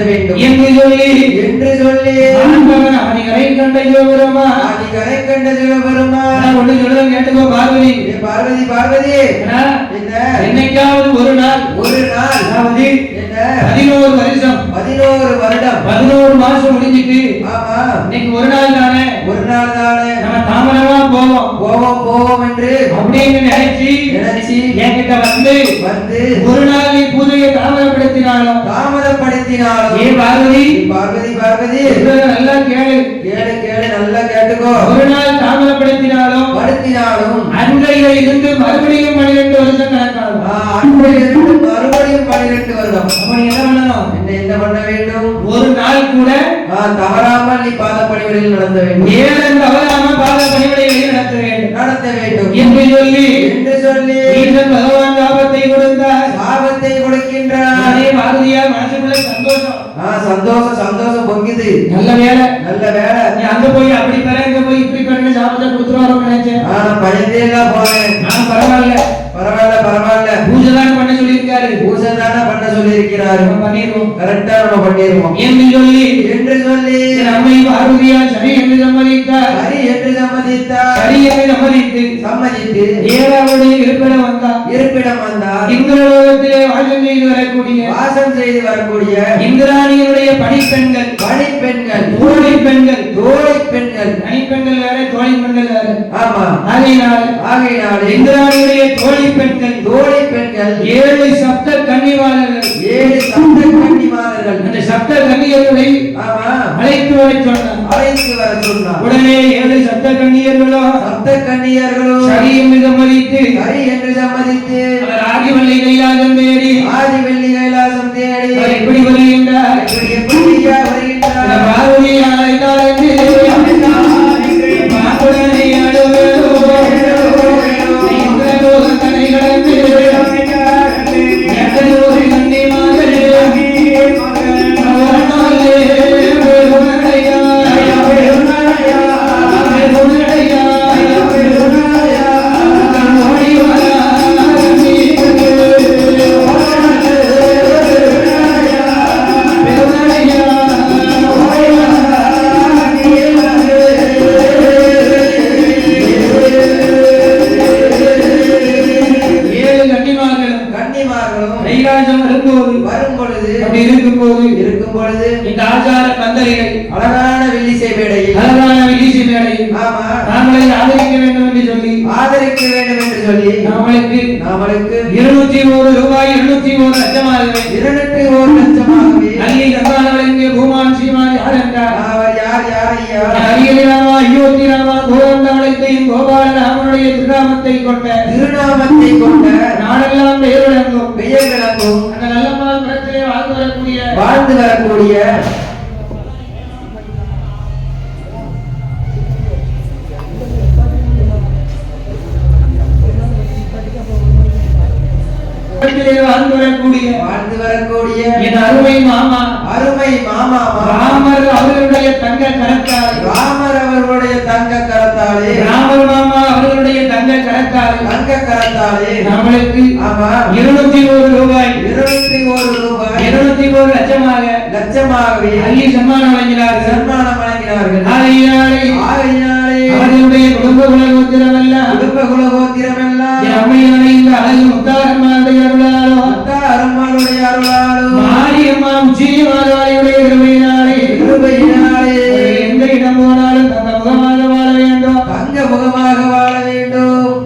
வேண்டும் என்று சொல்லி ஆண்டவன் ஆதி கரை கண்ட சிவபெருமான் ஒன்று சொல்லுங்க கேட்டுக்கோ பார்வதி என்னைக்காவது ஒரு நாள் அதாவது 11 வருடம் 11 மாசம் முடிஞ்சிட்டு இன்னைக்கு ஒரு நாள் தானே நம்ம தாமரமா போவோம் என்று அப்படின்னு நினைச்சு என்கிட்ட வந்து ஒரு நாள் நீ பூஜையை தாமதப்படுத்தினாலும் ஏ பார்வதி நல்லா கேளு நல்லா கேட்டுக்கோ ஒரு நாள் தாமதப்படுத்தினாலும் அன்றையில இருந்து மறுபடியும் 12 வருஷம் கணக்காகும் மறுபடியும் 12 வருடம் அப்படி என்ன பண்ண வேண்டும் ஒரு நாள் கூட தவறாமல் நீ பாத பணிவிடையில் நடத்த வேண்டும் தவறாமல் பாத பணிவிடையில் நடத்த வேண்டும் என்று சொல்லி ஈசன் பகவான் சாபத்தை கொடுக்கின்றார் அதே பாரதியா மனசுக்குள்ள சந்தோஷம் பொங்குது நல்ல வேலை நீ அங்க போய் அப்படி பெற இங்க போய் இப்படி பெற சாபத்தை கொடுத்துருவாரோன்னு நினைச்சேன் பயந்தே எல்லாம் போனேன் நான் பரவாயில்ல பூஜை தான் பண்ண சொல்லியிருக்காரு பண்ணிடுவோம் கரெக்டா நம்ம பண்ணிடுவோம் என்று சொல்லி நம்மை பார்வதியா சரி என்று சம்மதித்தார் சரி என்று சம்மதித்து ஏழாவது இருப்பிடம் வந்தார் இந்திரலோகத்திலே வாசம் செய்து வரக்கூடிய இந்திராணியினுடைய பணிப்பெண்கள் தோழி பெண்கள் தனிப்பெண்கள் வேற தோழி பெண்கள் வேற ஆமா ஆகையினால் இந்திராணியுடைய தோழி பெண்கள் 7 சப்த கன்னிமார்கள் அந்த சப்த கன்னியர்களை அழைத்து வர சொன்னார் உடனே 7 சப்த கன்னியர்களும் சரி என்று சம்மதித்து ஆதி வெள்ளி கைலாசம் தேடி எப்படி வருகின்றார் பார்வதியாய் இருக்கும் பொழுது இந்த ஆச்சார பந்தரிகை அழகான வில்லிசை மேடையில் நாமளை ஆதரிக்க வேண்டும் என்று சொல்லி நாமளுக்கு 201 ரூபாய் 201 லட்சமாகவே அள்ளி தந்தானவளுக்கு பூமான் சீமான் யார் என்றார் அரியலிராமா அயோத்திராமா கோவந்தவளைத்தையும் கோபால ராமனுடைய திருநாமத்தை கொண்ட நாடெல்லாம் பெயர் விளங்கும் அந்த நல்லம்மாள் புறத்திலே வாழ்ந்து வரக்கூடிய வாழ்ந்து வரக்கூடிய என் அருமை மாமா ராமர் அவர்களுடைய தங்க கரத்தால் அதனாலே நம்மளுக்கு ஆமா 201 ரூபாய் 201 லட்சமாகவே அள்ளி சன்மானம் வழங்கினார்கள். ஆகையினாலே அவர்களுடைய குடும்ப குலகோத்திரமெல்லாம் அம்மையான இந்த அழகு முத்தாரம்மாளுடைய அருளாலோ மாரியம்மா உச்சியமாதாரியுடைய கிருபையினாலே எந்த இடம் போனாலும் தங்க முகமாக வாழ வேண்டும்.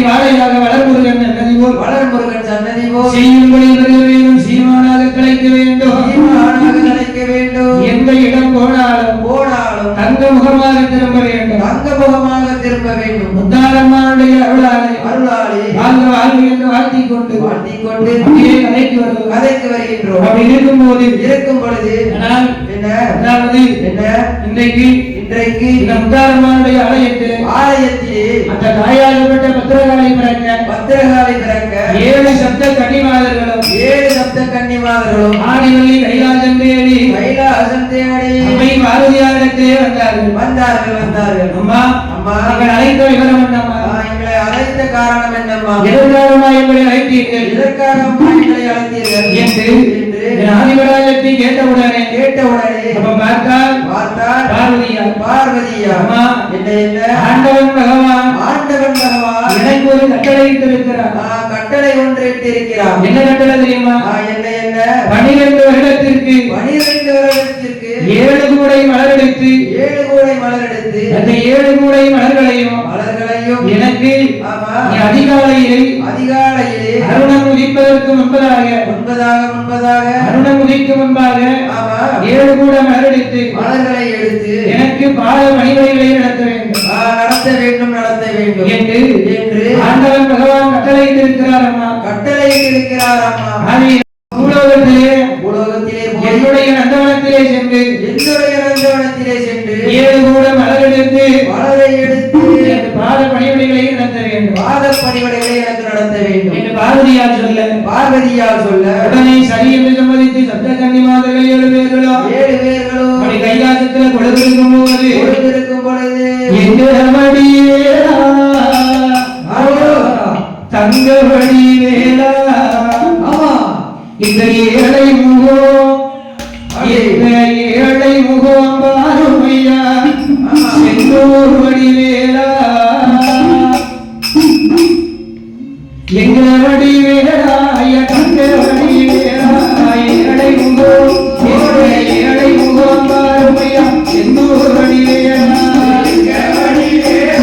வாழையாக வளர்முருகன் சன்னதி போல் செய்யும்படி வேண்டும், சீமானாக கிடைக்க வேண்டும். எந்த இடம் போனாலும் தங்க முகமாக திரும்ப வேண்டும். முத்தாரம்மாளுடைய அருளாலே வாழ்க என்று வாழ்த்திக் கொண்டு அப்படியே கதைக்கு வருகின்றோம். அப்படி இருக்கும் பொழுது இன்றைக்கு இந்த முத்தாரம்மாளுடைய ஆலயத்திலே அந்த தாயாகப்பட்ட பத்திரகாளி பிறக்க 7 சப்த கன்னிமாதர்களும் ஆடிவள்ளி கைலாசம் தேடி அம்மை பாரதியாரிடத்திலே வந்தார்கள். அம்மா எங்களை அழைத்த விவரம் என்னம்மா? எங்களை அழைத்த காரணம் என்னம்மா? எதற்காக எங்களை அழைத்தீர்கள் என்று ஆதிவராஜத்தை கேட்டவுடனே அப்ப பார்த்தால் பார்வதியா அம்மா என்ன ஆண்டவன் பகவான் எனக்கு ஒரு கட்டளை இட்டிருக்கிறார். கட்டளை ஒன்று இட்டிருக்கிறார். என்ன கட்டளை தெரியுமா? என்ன 12 வருடத்திற்கு 7 கூடை மலரெடுத்து அந்த 7 கூடை மலர்களையும் எனக்கு அதிகாலையிலே அருணம் உதிப்பதற்கு முன்பதாக அருணம் உதிக்கும் முன்பாக 7 கூட மலரெடுத்து எனக்கு பாத பணிமுறைகளை நடத்த வேண்டும் என்று ஆண்டவன் பகவான் கட்டளையிட்டிருக்கிறார் அம்மா. பூலோகத்திலே என்னுடைய நந்தவனத்திலே சென்று 7 கூட மலரெடுத்து பாத பணிமுறைகளை நடத்த வேண்டும் என்று பார்வதியார் சொல்ல உடனே சரி என்று சம்மதித்து சப்த கன்னிமாதர்கள் 7 பேர்களோ அப்படி கைலாசத்தில் கொடுத்திருக்கும் பொழுது எங்கவடிவேலா தங்கவடிவேலா இந்த ஏழை முகம் பாருமையா செந்தூர் வடிவேலா எங்க வடிவேலா தங்க வடிவேலா ஏழை முகம் பாருமையா செந்தூர் வடிவேலா எங்க வடிவேலா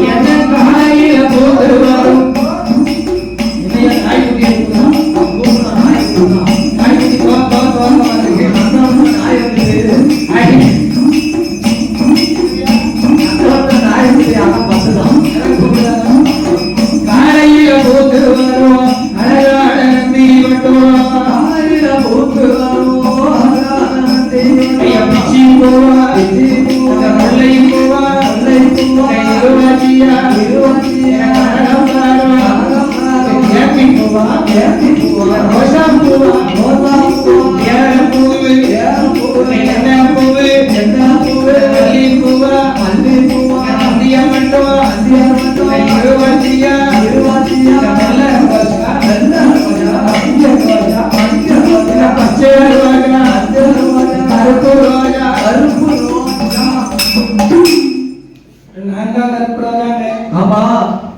என்ன காலையில கருப்பு ரோஜா கருப்பு ரோஜா. நான் தான் கருப்பு ரோஜாங்க. ஆமா,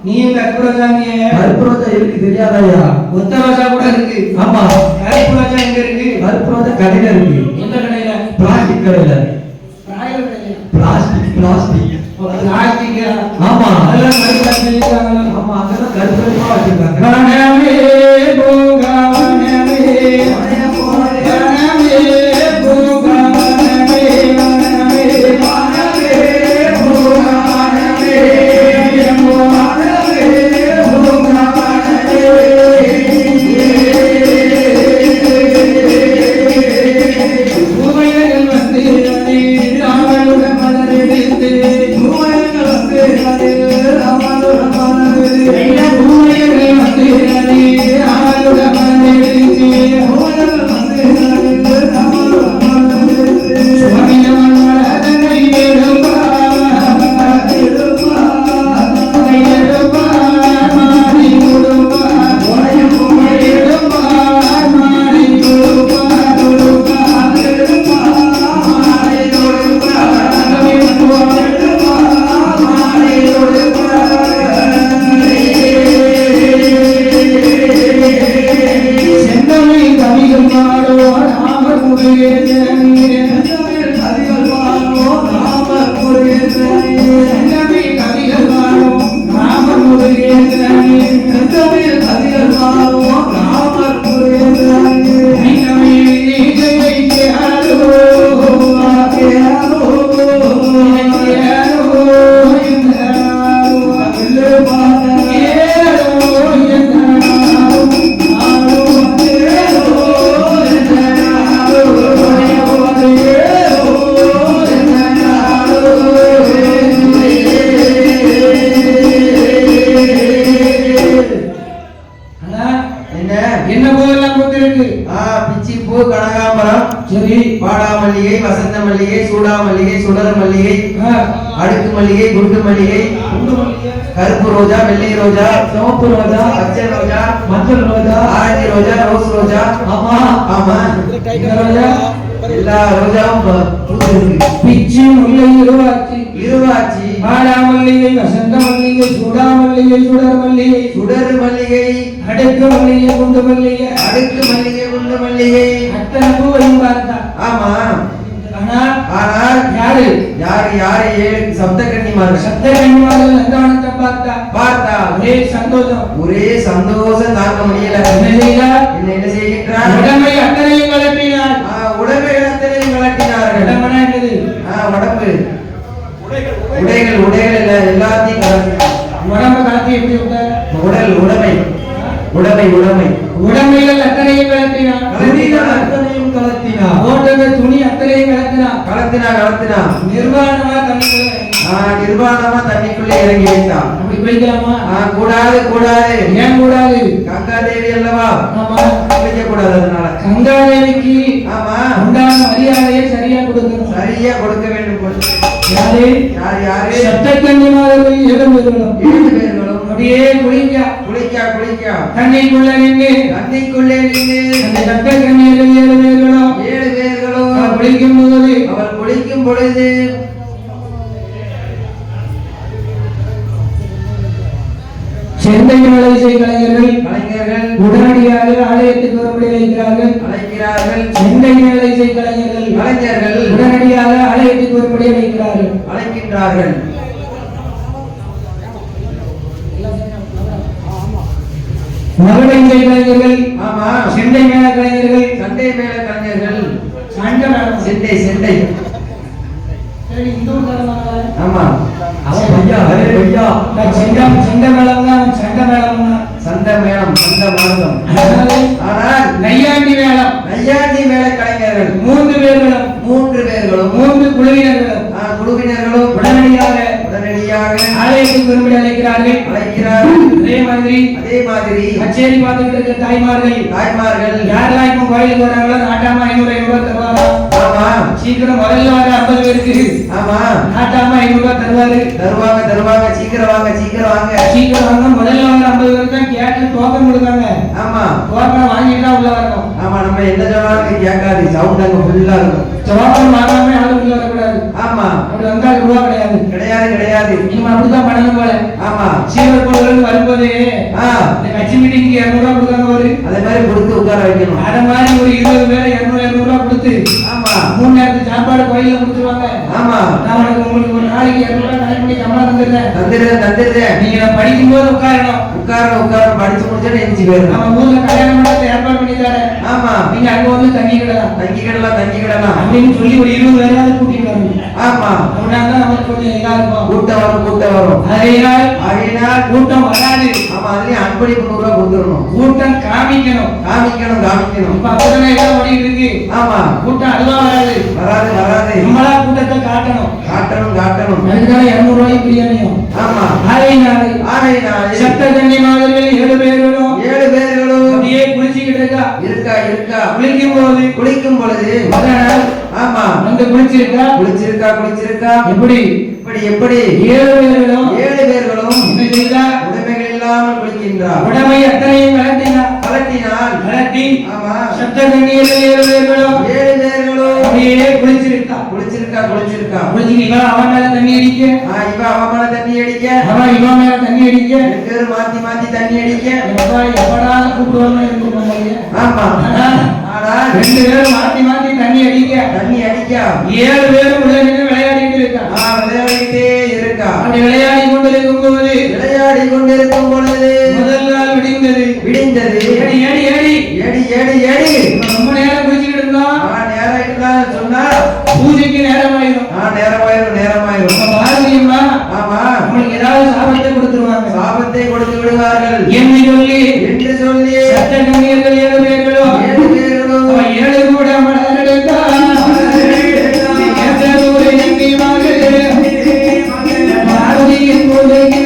நீயும் கருப்பு ரோஜாங்க. கருப்பு ரோஜா இருக்கு தெரியாதாயா? ஒத்த ரோஜா கூட இருக்கு. ஆமா, கருப்பு ரோஜா எங்க இருக்கு? கருப்பு ரோஜா கடையில இருக்கு. எந்த கடையில? பிளாஸ்டிக் கடையில. ராயல் கடையில. Plastic plastic. பிளாஸ்டிக்கா? ஆமா, அதெல்லாம் கருப்பு வச்சிருக்காங்க. ஆமா, அங்கதான் கருப்பு ரோஜா வச்சிருக்காங்க. வனமே பூங்கா வனமே வனமே பூங்கா வனமே வனமே வனமே பூங்கா வனமே பூமையர்கள் வந்து ராமனுடன் மலரெடுத்து பூமையர்கள் வந்து ராமனுடன் மலரெடுத்து பூமையர்கள் வந்து ராமனுடன் மலரெடுத்து பூமையர்கள் வந்து ராமனுடன் மலரெடுத்து சுவாமியவன் மலரனை எடுப்பா மாறி கொடுப்பா எடுப்பா மாறி கொடுப்பா கொடுப்பா எடுப்பா மாறி கொடுப்பா எடுப்பா மாறி கொடுப்பா செந்தமிழ் கவிகள் பாடோ ராமர் முருகேசனே செந்தமிழ் கவிகள் பாடோ ராமர் முருகேசனே செந்தமிழ் கவிகள் பாடோ ராமர் முருகேசனே செந்தமிழ் கவிகள் பாடோ ராமர் முருகேசனே தமிழ் நீஜை கேளோ கேளோ கேளோ இந்தோ என்ன போதெல்லாம் கொடுத்திருக்கு? பிச்சி பூ, கனகாம்பரம், சரி, வாடா மல்லிகை, வசந்த மல்லிகை, சூடா மல்லிகை, சுடர் மல்லிகை, ஆ, அடுக்கு மல்லிகை, குண்டு மல்லிகை, குண்டு மல்லிகை, கருப்பு ரோஜா, வெள்ளை ரோஜா, சிவப்பு ரோஜா, பச்சை ரோஜா, மஞ்சள் ரோஜா, ஆரஞ்சு ரோஜா, ரோஸ் ரோஜா. ஆமா, ஆமா, இந்த ரோஜா, எல்லா ரோஜாவும் பூத்து இருக்கு. பிச்சி முல்லை இருவாச்சி, இருவாச்சி, வாடா மல்லிகை, வசந்த மல்லிகை, சூடா மல்லிகை, சுடர் மல்லிகை, சுடர் மல்லிகை, அடுக்கு மல்லிகை, குண்டு மல்லிகை, அடுக்கு மல்லிகை, குண்டு மல்லிகை. அத்தனை பூவையும் பார்த்தா. ஆமா, ஆனா ஆனால் யாரு யாரு யாரு 7 சப்த கன்னிமார்கள் சப்த கன்னிமார்கள் நந்தவனத்தை பார்த்தா. பார்த்தா ஒரே சந்தோஷம், ஒரே சந்தோஷம் தாங்க முடியல. என்ன செய்தார்? என்ன செய்கின்றார்? உடம்பை அத்தனையும் கலப்பினார். உடம்பை இடத்திலையும் கலட்டினார்கள். உடம்புனா என்னது? உடம்பு, உடைகள், உடைகள் எல்லாத்தையும் கலட்டினார். உடம்பை கலத்தி எப்படி விட்டார்? உடல், உடைமை, உடைமை, உடைமை, உடமைகள் அத்தனையும் கலத்தினார். அத்தனையும் கலத்தினார். ஓட்டங்க துணி அத்தனையும் கலத்தினார். கலத்தினா கலத்தினா நிர்வாணமா தண்ணிக்குள்ள நிர்வாணமா தண்ணிக்குள்ளே இறங்கி வைத்தான். அப்படி குளிக்கலாமா? கூடாது, கூடாது. ஏன் கூடாது? கங்கா தேவி அல்லவா, ஆமா, குளிக்க கூடாது. அதனால கங்காதேவிக்கு ஆமா உண்டான மரியாதையை சரியா கொடுக்கணும். சரியா கொடுக்க வேண்டும். யாரு? யார் யாரு? சப்தகன்னிமார்கள் 7 பேர்களும் 7 பேர்களும் அப்படியே குளிக்க குளிக்கா குளிக்கா தண்ணிக்குள்ள நின்று தண்ணிக்குள்ளே நின்று அந்த சப்தகன்னியர்கள் 7 பேர்களும் 7 பேர்களும் குளிக்கும் போது அவர் குளிக்கும் பொழுது செந்தை மேலை கலைஞர்கள் கலைஞர்கள் உடனடியாக ஆலயத்துக்கு வரும்படி வைக்கிறார்கள். அழைக்கிறார்கள். செந்தை மேலை கலைஞர்கள் கலைஞர்கள் உடனடியாக ஆலயத்துக்கு வரும்படி வைக்கிறார்கள், அழைக்கின்றார்கள். மகளை கலைஞர்கள் ஆமா, செண்டை மேல கலைஞர்கள் சண்டை மேல கலைஞர்கள் சண்டை மேளம். செண்டை செண்டை. சரி, இந்த ஊர் காரங்களா? ஆமா, அவன் பையா, அரே பையா. செண்டை மேளம் தான், சண்டை மேளம் தான். சண்டை மேளம், சண்ட மார்க்கம். ஆனால் நையாண்டி மேளம், நையாண்டி மேல கலைஞர்கள் 3 பேர்களும் 3 பேர்களும் 3 குழுவினர்களும் குழுவினர்களும் உடனடியாக ஆலயத்துக்கு வரும்படி அழைக்கிறார்கள். அதே மாதிரி கச்சேரி பார்த்துட்டு இருக்க தாய்மார்கள் யாரெல்லாம் இப்ப கோயிலுக்கு வராங்களோ நாட்டாம 500 ரூபாய் தருவாங்க. ஆமா, சீக்கிரம் முதல்ல வர 50 பேருக்கு ஆமா நாட்டாம 500 ரூபாய் தருவாங்க. தருவாங்க. சீக்கிரம் வாங்க, சீக்கிரம் வாங்க, சீக்கிரம் வாங்க. முதல்ல வர 50 பேருக்கு தான் கேட்டு டோக்கன் கொடுக்காங்க. ஆமா, டோக்கன் வாங்கிட்டு தான் உள்ள வரணும். ஆமா நம்ம என்ன சொன்னாலும் கேட்காது, சவுண்ட் அங்க ஃபுல்லா இருக்கும். ஜவாபம் வாங்காம யாரும் உள்ள வரக்கூடாது. ஆமா அப்படி வந்தா ரூபா கிடையாது. கிடையாது கிடையாது. நீங்க அப்படிதான் பண்ணணும் போல. ஆமா சீவர் போல வரும்போது இந்த கட்சி மீட்டிங் 200 ரூபா கொடுத்தாங்க ஒரு அதே மாதிரி கொடுத்து உட்கார வைக்கணும். அத மாதிரி ஒரு 20 பேரை 200 ரூபா கொடுத்து ஆமா 3 நேரத்துக்கு சாப்பாடு கோயில கொடுத்துருவாங்க. ஆமா நான் உங்களுக்கு ஒரு நாளைக்கு 200 ரூபா கணக்கு பண்ணி சம்பளம் தந்துடுறேன். நீங்க படிக்கும் போது உட்காரணும். உட்காரணும் படிச்சு முடிச்சுட்டு எந்திரிச்சு போயிடணும். நம்ம ஊர்ல கல்யாணம் பண்ணி ஏற்பாடு பண்ணி தரேன். ஆமா நீங்க அங்க வந்து தங்கிக்கிடலாம் அப்படின்னு சொல்லி ஒரு 20 பேராவது கூட்டிட்டு வரணும். ஆமா அப்படின்னா நமக்கு கொஞ்சம் இதா இருக்கும். கூட்டம் வரும். அதனால் கூட்டம் வராது. ஆமா அதுலயும் அன்பளிப்பு 100 ரூபா கொடுத்துடணும். கூட்டம் காமிக்கணும். இப்ப அப்படிதான் எல்லாம் ஓடிட்டு இருக்கு. ஆமா கூட்டம் அதுவா வராது. நம்மளா கூட்டத்தை காட்டணும். அதுக்கான 200 ரூபாய் பிரியாணியும். ஆமா ஆகையினாலே சப்த கன்னி மாதிரிகள் 7 பேர்களும் அப்படியே குளிச்சுக்கிட்டு இருக்கா. குளிக்கும் பொழுது ஆமா வந்து குளிச்சிருக்கா. எப்படி 7 பேர்களும் என்ன செய்தார்? உடைமைகள் இல்லாமல் குளிக்கின்றார். உடைமை அத்தனையும் கலட்டி ஆமா சப்த கன்னியர்கள் 7 பேர்களும் அப்படியே குளிச்சிருக்கா. குளிச்சிருக்கா. அவன் மேல தண்ணி அடிக்க, அவன் இவன் மேல தண்ணி அடிக்க, மாத்தி தண்ணி அடிக்க. எப்படா கூப்பிடுவாங்க இருக்கு. ஆமா 2 பேரும் மாத்தி தண்ணி அடிக்க 7 பேரும் உள்ள நின்று விளையாடிட்டு இருக்கா. அப்படி விளையாடி கொண்டிருக்கும் பொழுது முதல் நாள் விடிந்தது. ஏடி ரொம்ப நேரம் குளிச்சுக்கிட்டு இருந்தோம். சொன்னா பூஜைக்கு நேரமாயிரும். பாரதியம்மா உங்களுக்கு ஏதாவது சாபத்தை கொடுத்து விடுவார்கள் என்று சொல்லி சட்ட கன்னியர்கள் 7 பேர்களும் 7 கூட மலரெடுத்தார். பாரதியின் பூஜைக்கு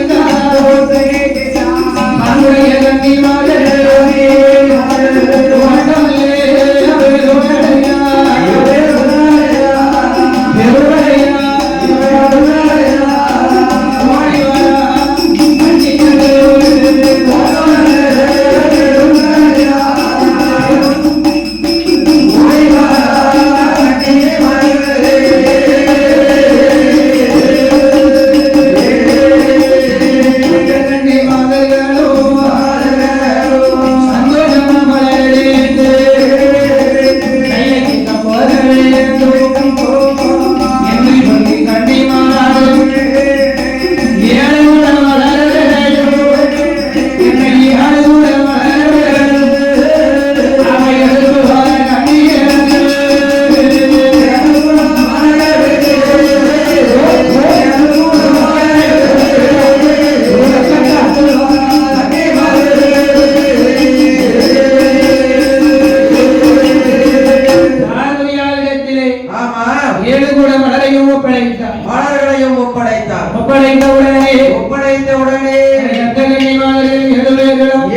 ஒப்படைத்த உடனே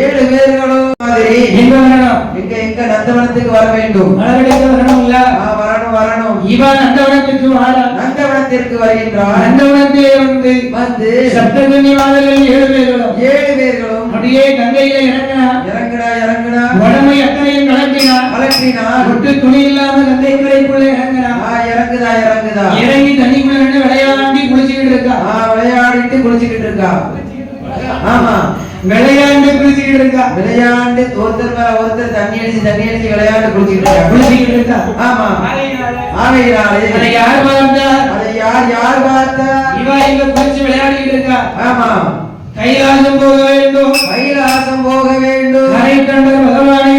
ஏழு பேர்களும் எங்க நந்தவனத்துக்கு வர வேண்டும். வரணும். இவன் நந்தவனத்திற்கு வருகின்றான். நந்தவனத்திலே வந்து சப்தகன்னி மாதர்கள் 7 பேர்களும் அப்படியே கங்கையில இறங்கினா உடமை அத்தனையும் கலட்டினா விட்டு துணி இல்லாம கங்கை கரைக்குள்ள இறங்குதா. இறங்கி தண்ணிக்குள்ள விளையாடி குளிச்சுக்கிட்டு இருக்கா. ஆமா விளையாண்டு ஒருத்தர் தண்ணி அடிச்சு விளையாண்டு குளிச்சுக்கிட்டு இருக்கா. ஆமா அதை யார் பார்த்தா இவ இங்க குளிச்சு விளையாடிட்டு இருக்கா. ஆமா கைலாசம் போக வேண்டும். கரை கண்ட பகவானை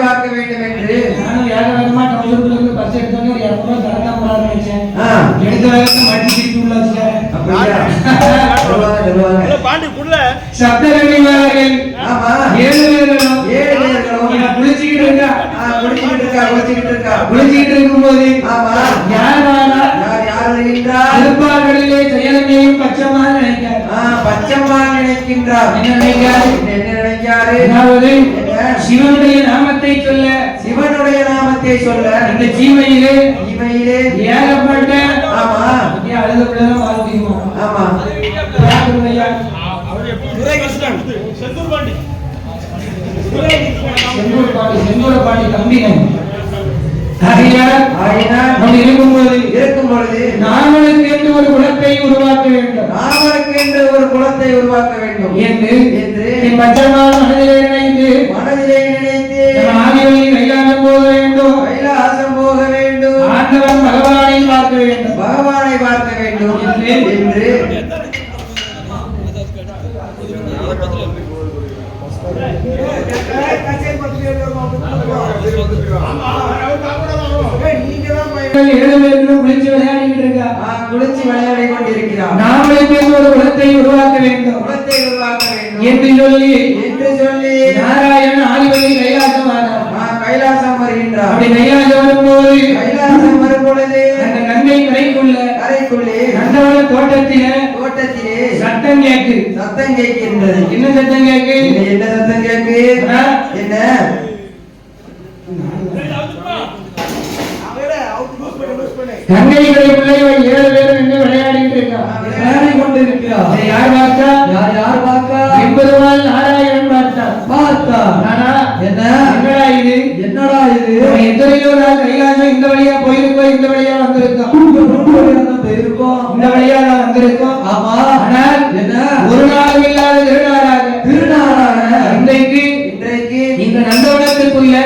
பார்க்க வேண்டும் என்று நானும் வேகமா டவுனுக்கு பஸ் எடுத்தோன்னு ஒரு 200 ரூபாய் தரதா போறான்னு நினைச்சேன். எடுத்த வேகத்தை மாட்டி திருப்பி உள்ள வச்சுட்டேன். சப்தகன்னி மாதர்கள் 7 பேர்களும் குளிச்சுக்கிட்டு இருக்கும்போது யார் வருகின்றார்? செயலமையும் பச்சமா நினைக்கின்றார். என்ன நினைக்காரு? அதாவது சிவனுடைய நாமத்தை சொல்ல இந்த ஜீவையிலே ஏகப்பட்ட அழுத பிள்ளைதான் வாழ்க்கையுமா. ஆமா செந்தூர் பாண்டி செங்கோட பாண்டி தம்பினை நாம் இருக்கும் பொழுது நாமளுக்கு என்று ஒரு குலத்தை உருவாக்க வேண்டும் என்று என் பச்சைமான மனதிலே நினைத்து ஆதிவழி கைலாசம் போக வேண்டும் ஆண்டவன் பகவானை பார்க்க வேண்டும் என்று குளிச்சு விளையாடி கொண்டிருக்கிறார். நாமளுக்கு ஒரு குலத்தை உருவாக்க வேண்டும் என்று சொல்லி நாராயணன் ஆதிவழி கைலாசம் வருகின்றார். அப்படி கைலாசம் வரும் பொழுது அந்த கங்கை கரைக்குள்ளே நந்தவன தோட்டத்திலே சத்தம் கேட்கின்றது. என்ன சத்தம் கேட்கு? என்ன கங்கை கரைக்குள்ளே 7 பேர் நின்று விளையாடி கொண்டிருக்கிறார். யார் பார்த்தா? எம்பெருமான் நாராயணன் பார்த்தா. என்னடா இது? எத்தனையோ நாள் கைலாசம் இந்த வழியா போயிருக்கோம், இந்த வழியா வந்திருக்கோம். ஆமா. ஆனால் ஒரு நாளும் இல்லாத திருநாளாக இன்றைக்கு இந்த நந்தவனத்துக்குள்ளே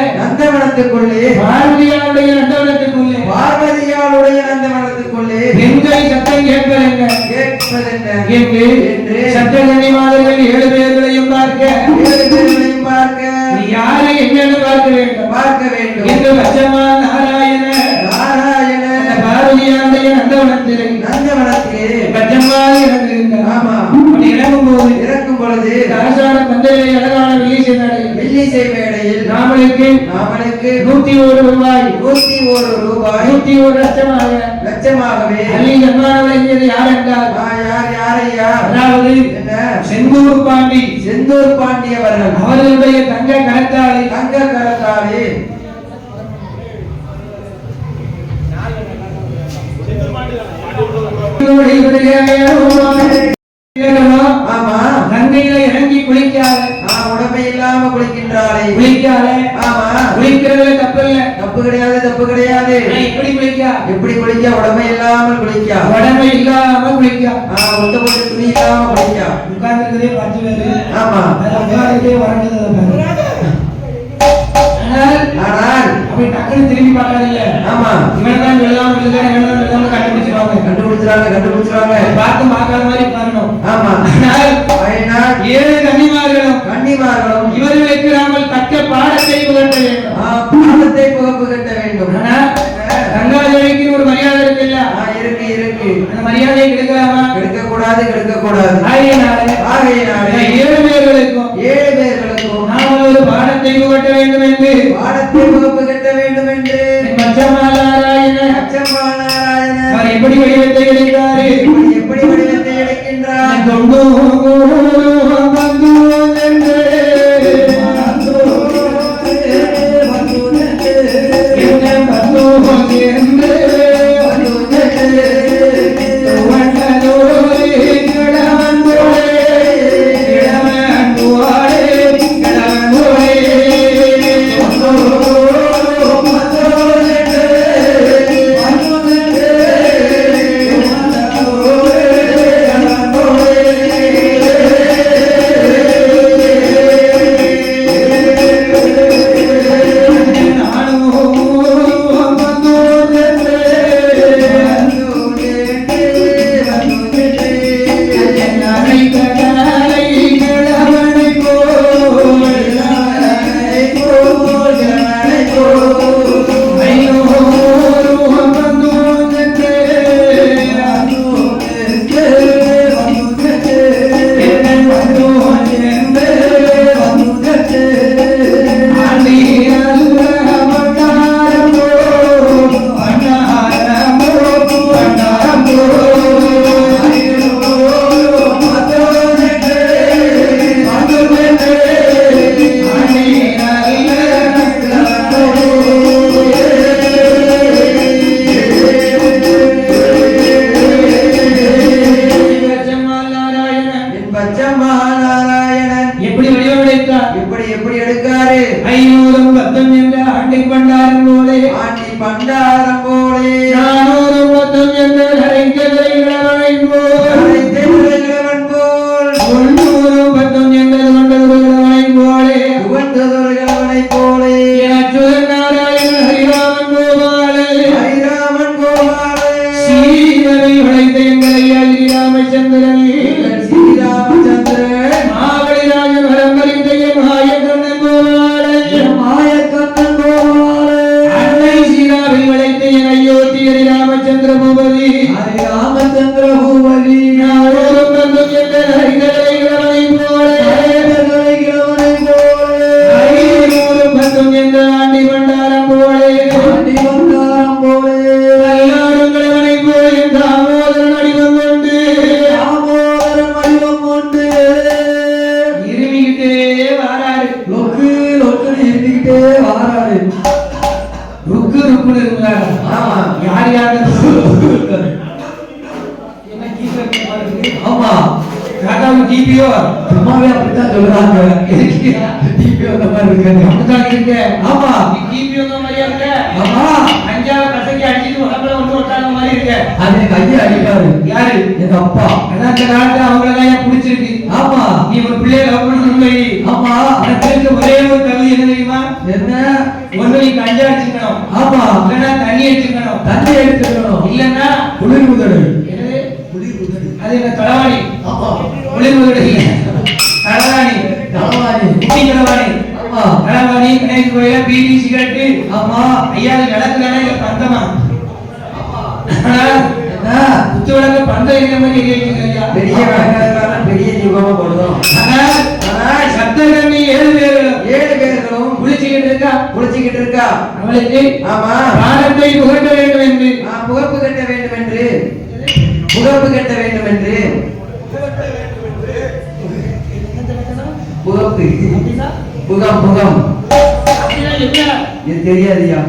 பார்வதியாளுடைய நந்தவனத்துக்குள்ளே பெண்கள் சத்தம் கேட்பதென்ன என்று சட்டகன்னி மாதர்கள் 7 பேர்களையும் பார்க்க நீ யாரை என்னென்னு பார்க்க வேண்டும் என்று பச்சமா நாராயண பார்வதியாளுடைய நந்தவனத்திலே பச்சம்மா இறக்கும் பொழுது அரசாண பந்தலை அழகான வெள்ளிசை மேடையில் நாமளுக்கு 101 ரூபாய் 101 லட்சமாகவே அள்ளி ஜன்மானவளைஞர் யார் என்றால் யாரையா? அதாவது செந்தூர் பாண்டி அவர்களுடைய தங்க கரத்தாலே கங்கையில இறங்கி குளிக்காத உடம்பை இல்லாம குளிக்கின்றாளே. குளிக்கிறதுல தப்பு கிடையாது. எப்படி குளிக்க? உடம்பை இல்லாமல் குளிக்க. ஒத்த போட்டு துணி இல்லாம குளிக்க. உட்கார்ந்துருக்கதே 10 பேரு. ஆமா. ஆனால் அப்படி டக்குனு திரும்பி பார்க்காதீங்க. ஆமா. இவன்தான் வெள்ளாம கண்டுபிடிச்சிருவாங்க. பார்த்து பார்க்காத மாதிரி பாருங்க. ஆமா. ஆனால் 7 கன்னிமார்களும் இவர்களுக்கு நாமல் தக்க பாடத்தை புகட்ட வேண்டும். கங்காதேவிக்கு ஒரு மரியாதை இருக்குல்ல? இருக்கு. அந்த மரியாதையை கெடுக்கலாமா? கெடுக்கக்கூடாது. ஆகையினாலே 7 பேர்களுக்கும் நாமல் ஒரு பாடத்தை புகட்ட வேண்டும் என்று பச்சம்மா நாராயணன் அவர் எப்படி வடிவத்தை எடுக்கின்றார்? தொண்டு பண்டாரம் போலே நானூறு பத்தும் என்ற அரைக்கதை கிழவன் போல் முன்னூறு பத்தும் என்ற கொண்டவன் போலே உவந்தவர்களை போலே நாராயண ஹரிராமன் கோபாலே ஹரிராமன் கோபாலே ஸ்ரீரவி உழைத்த எங்களை ராமச்சந்திரன் ஸ்ரீராமச்சந்திரன் மாவடிராஜன் வரம்பரிந்த மாயக்கண்ணன் கோபாலே மாயக்கண்ணன் கோபாலே அன்னை சீராவை உழைத்த என் அயோத்தி ராமச்சந்திர பூபதி ஹரிராமச்சந்திர பூபதி நானூறு பத்தும் என்ற ஹரிகதை கிழவனை போலே ஐநூறு பத்தும் என்ற ஆண்டி பண்டாரம் போலே பண்டாரம் போலே கல்லாடும் கிழவனை போல் என் தாமோதரன் அடிவம் கொண்டு தாமோதரன் வடிவம் கொண்டு இருமிக்கிட்டே வாராரு லொக்கு லொக்குன்னு இருந்துகிட்டே வாராரு. ருக்கு ருக்குன்னு இருந்தாரு. ஆமா. யார் யாரு என்ன கீழே பாருங்க. ஆமா காக்காவும் டிபியோ சும்மாவே அப்படித்தான் சொல்றாங்க. டிபி அந்த மாதிரி இருக்காங்க. அப்படித்தான் இருக்கு. ஆமா டிபியோ மாதிரியா இருக்க. ஆமா அஞ்சாவது கசக்கி அடிச்சுட்டு உடம்புல ஒன்று ஒட்டாத மாதிரி இருக்கு. அது என் கையை அடிக்காரு. யாரு? எங்க அப்பா. ஆனா அந்த காலத்துல அவங்களதான் ஏன் பிடிச்சிருக்கு. ஆமா நீ ஒரு பிள்ளைய லவ் பண்ணணும் வை. ஆமா உனக்கு இருக்க ஒரே ஒரு தகுதி என்ன தெரியுமா? என்ன? ஒண்ணு நீ கஞ்சா அடிச்சுக்கணும். ஆமா இல்லைன்னா தண்ணி அடிச்சுக்கணும். தண்ணி எடுத்துக்கணும். இல்லைன்னா குளிர் முதல் என்னது? குளிர் முதல். அது என்ன தலைவாணி? ஆமா குளிர் முதல் இல்ல. தலைவாணி. தலைவாணி. குட்டி தலைவாணி. ஆமா தலைவாணி கணேஷ் கோயில பீடி சிகரெட்டு. ஆமா ஐயா அது விளக்கு தானே இல்ல பந்தமா? ஆனா என்ன? குத்து விளக்கு பந்தம் இருக்கிற மாதிரி எரிய ஐயா. பெரிய விளக்காரனால பெரிய தீபமா போடுறோம். ஆனா சப்த கண்ணி 7 பேர்களும் 7 பேர்களும் குளிச்சுக்கிட்டு இருக்கா. குளிச்சுக்கிட்டு இருக்கா. அவளுக்கு ஆமா பாரத்தை புகட்ட வேண்டும் என்று புகப்பு கட்ட வேண்டும் என்று புகப்பு கட்ட வேண்டும் என்று புகப்பு புகம் புகம் இது தெரியாதுயா.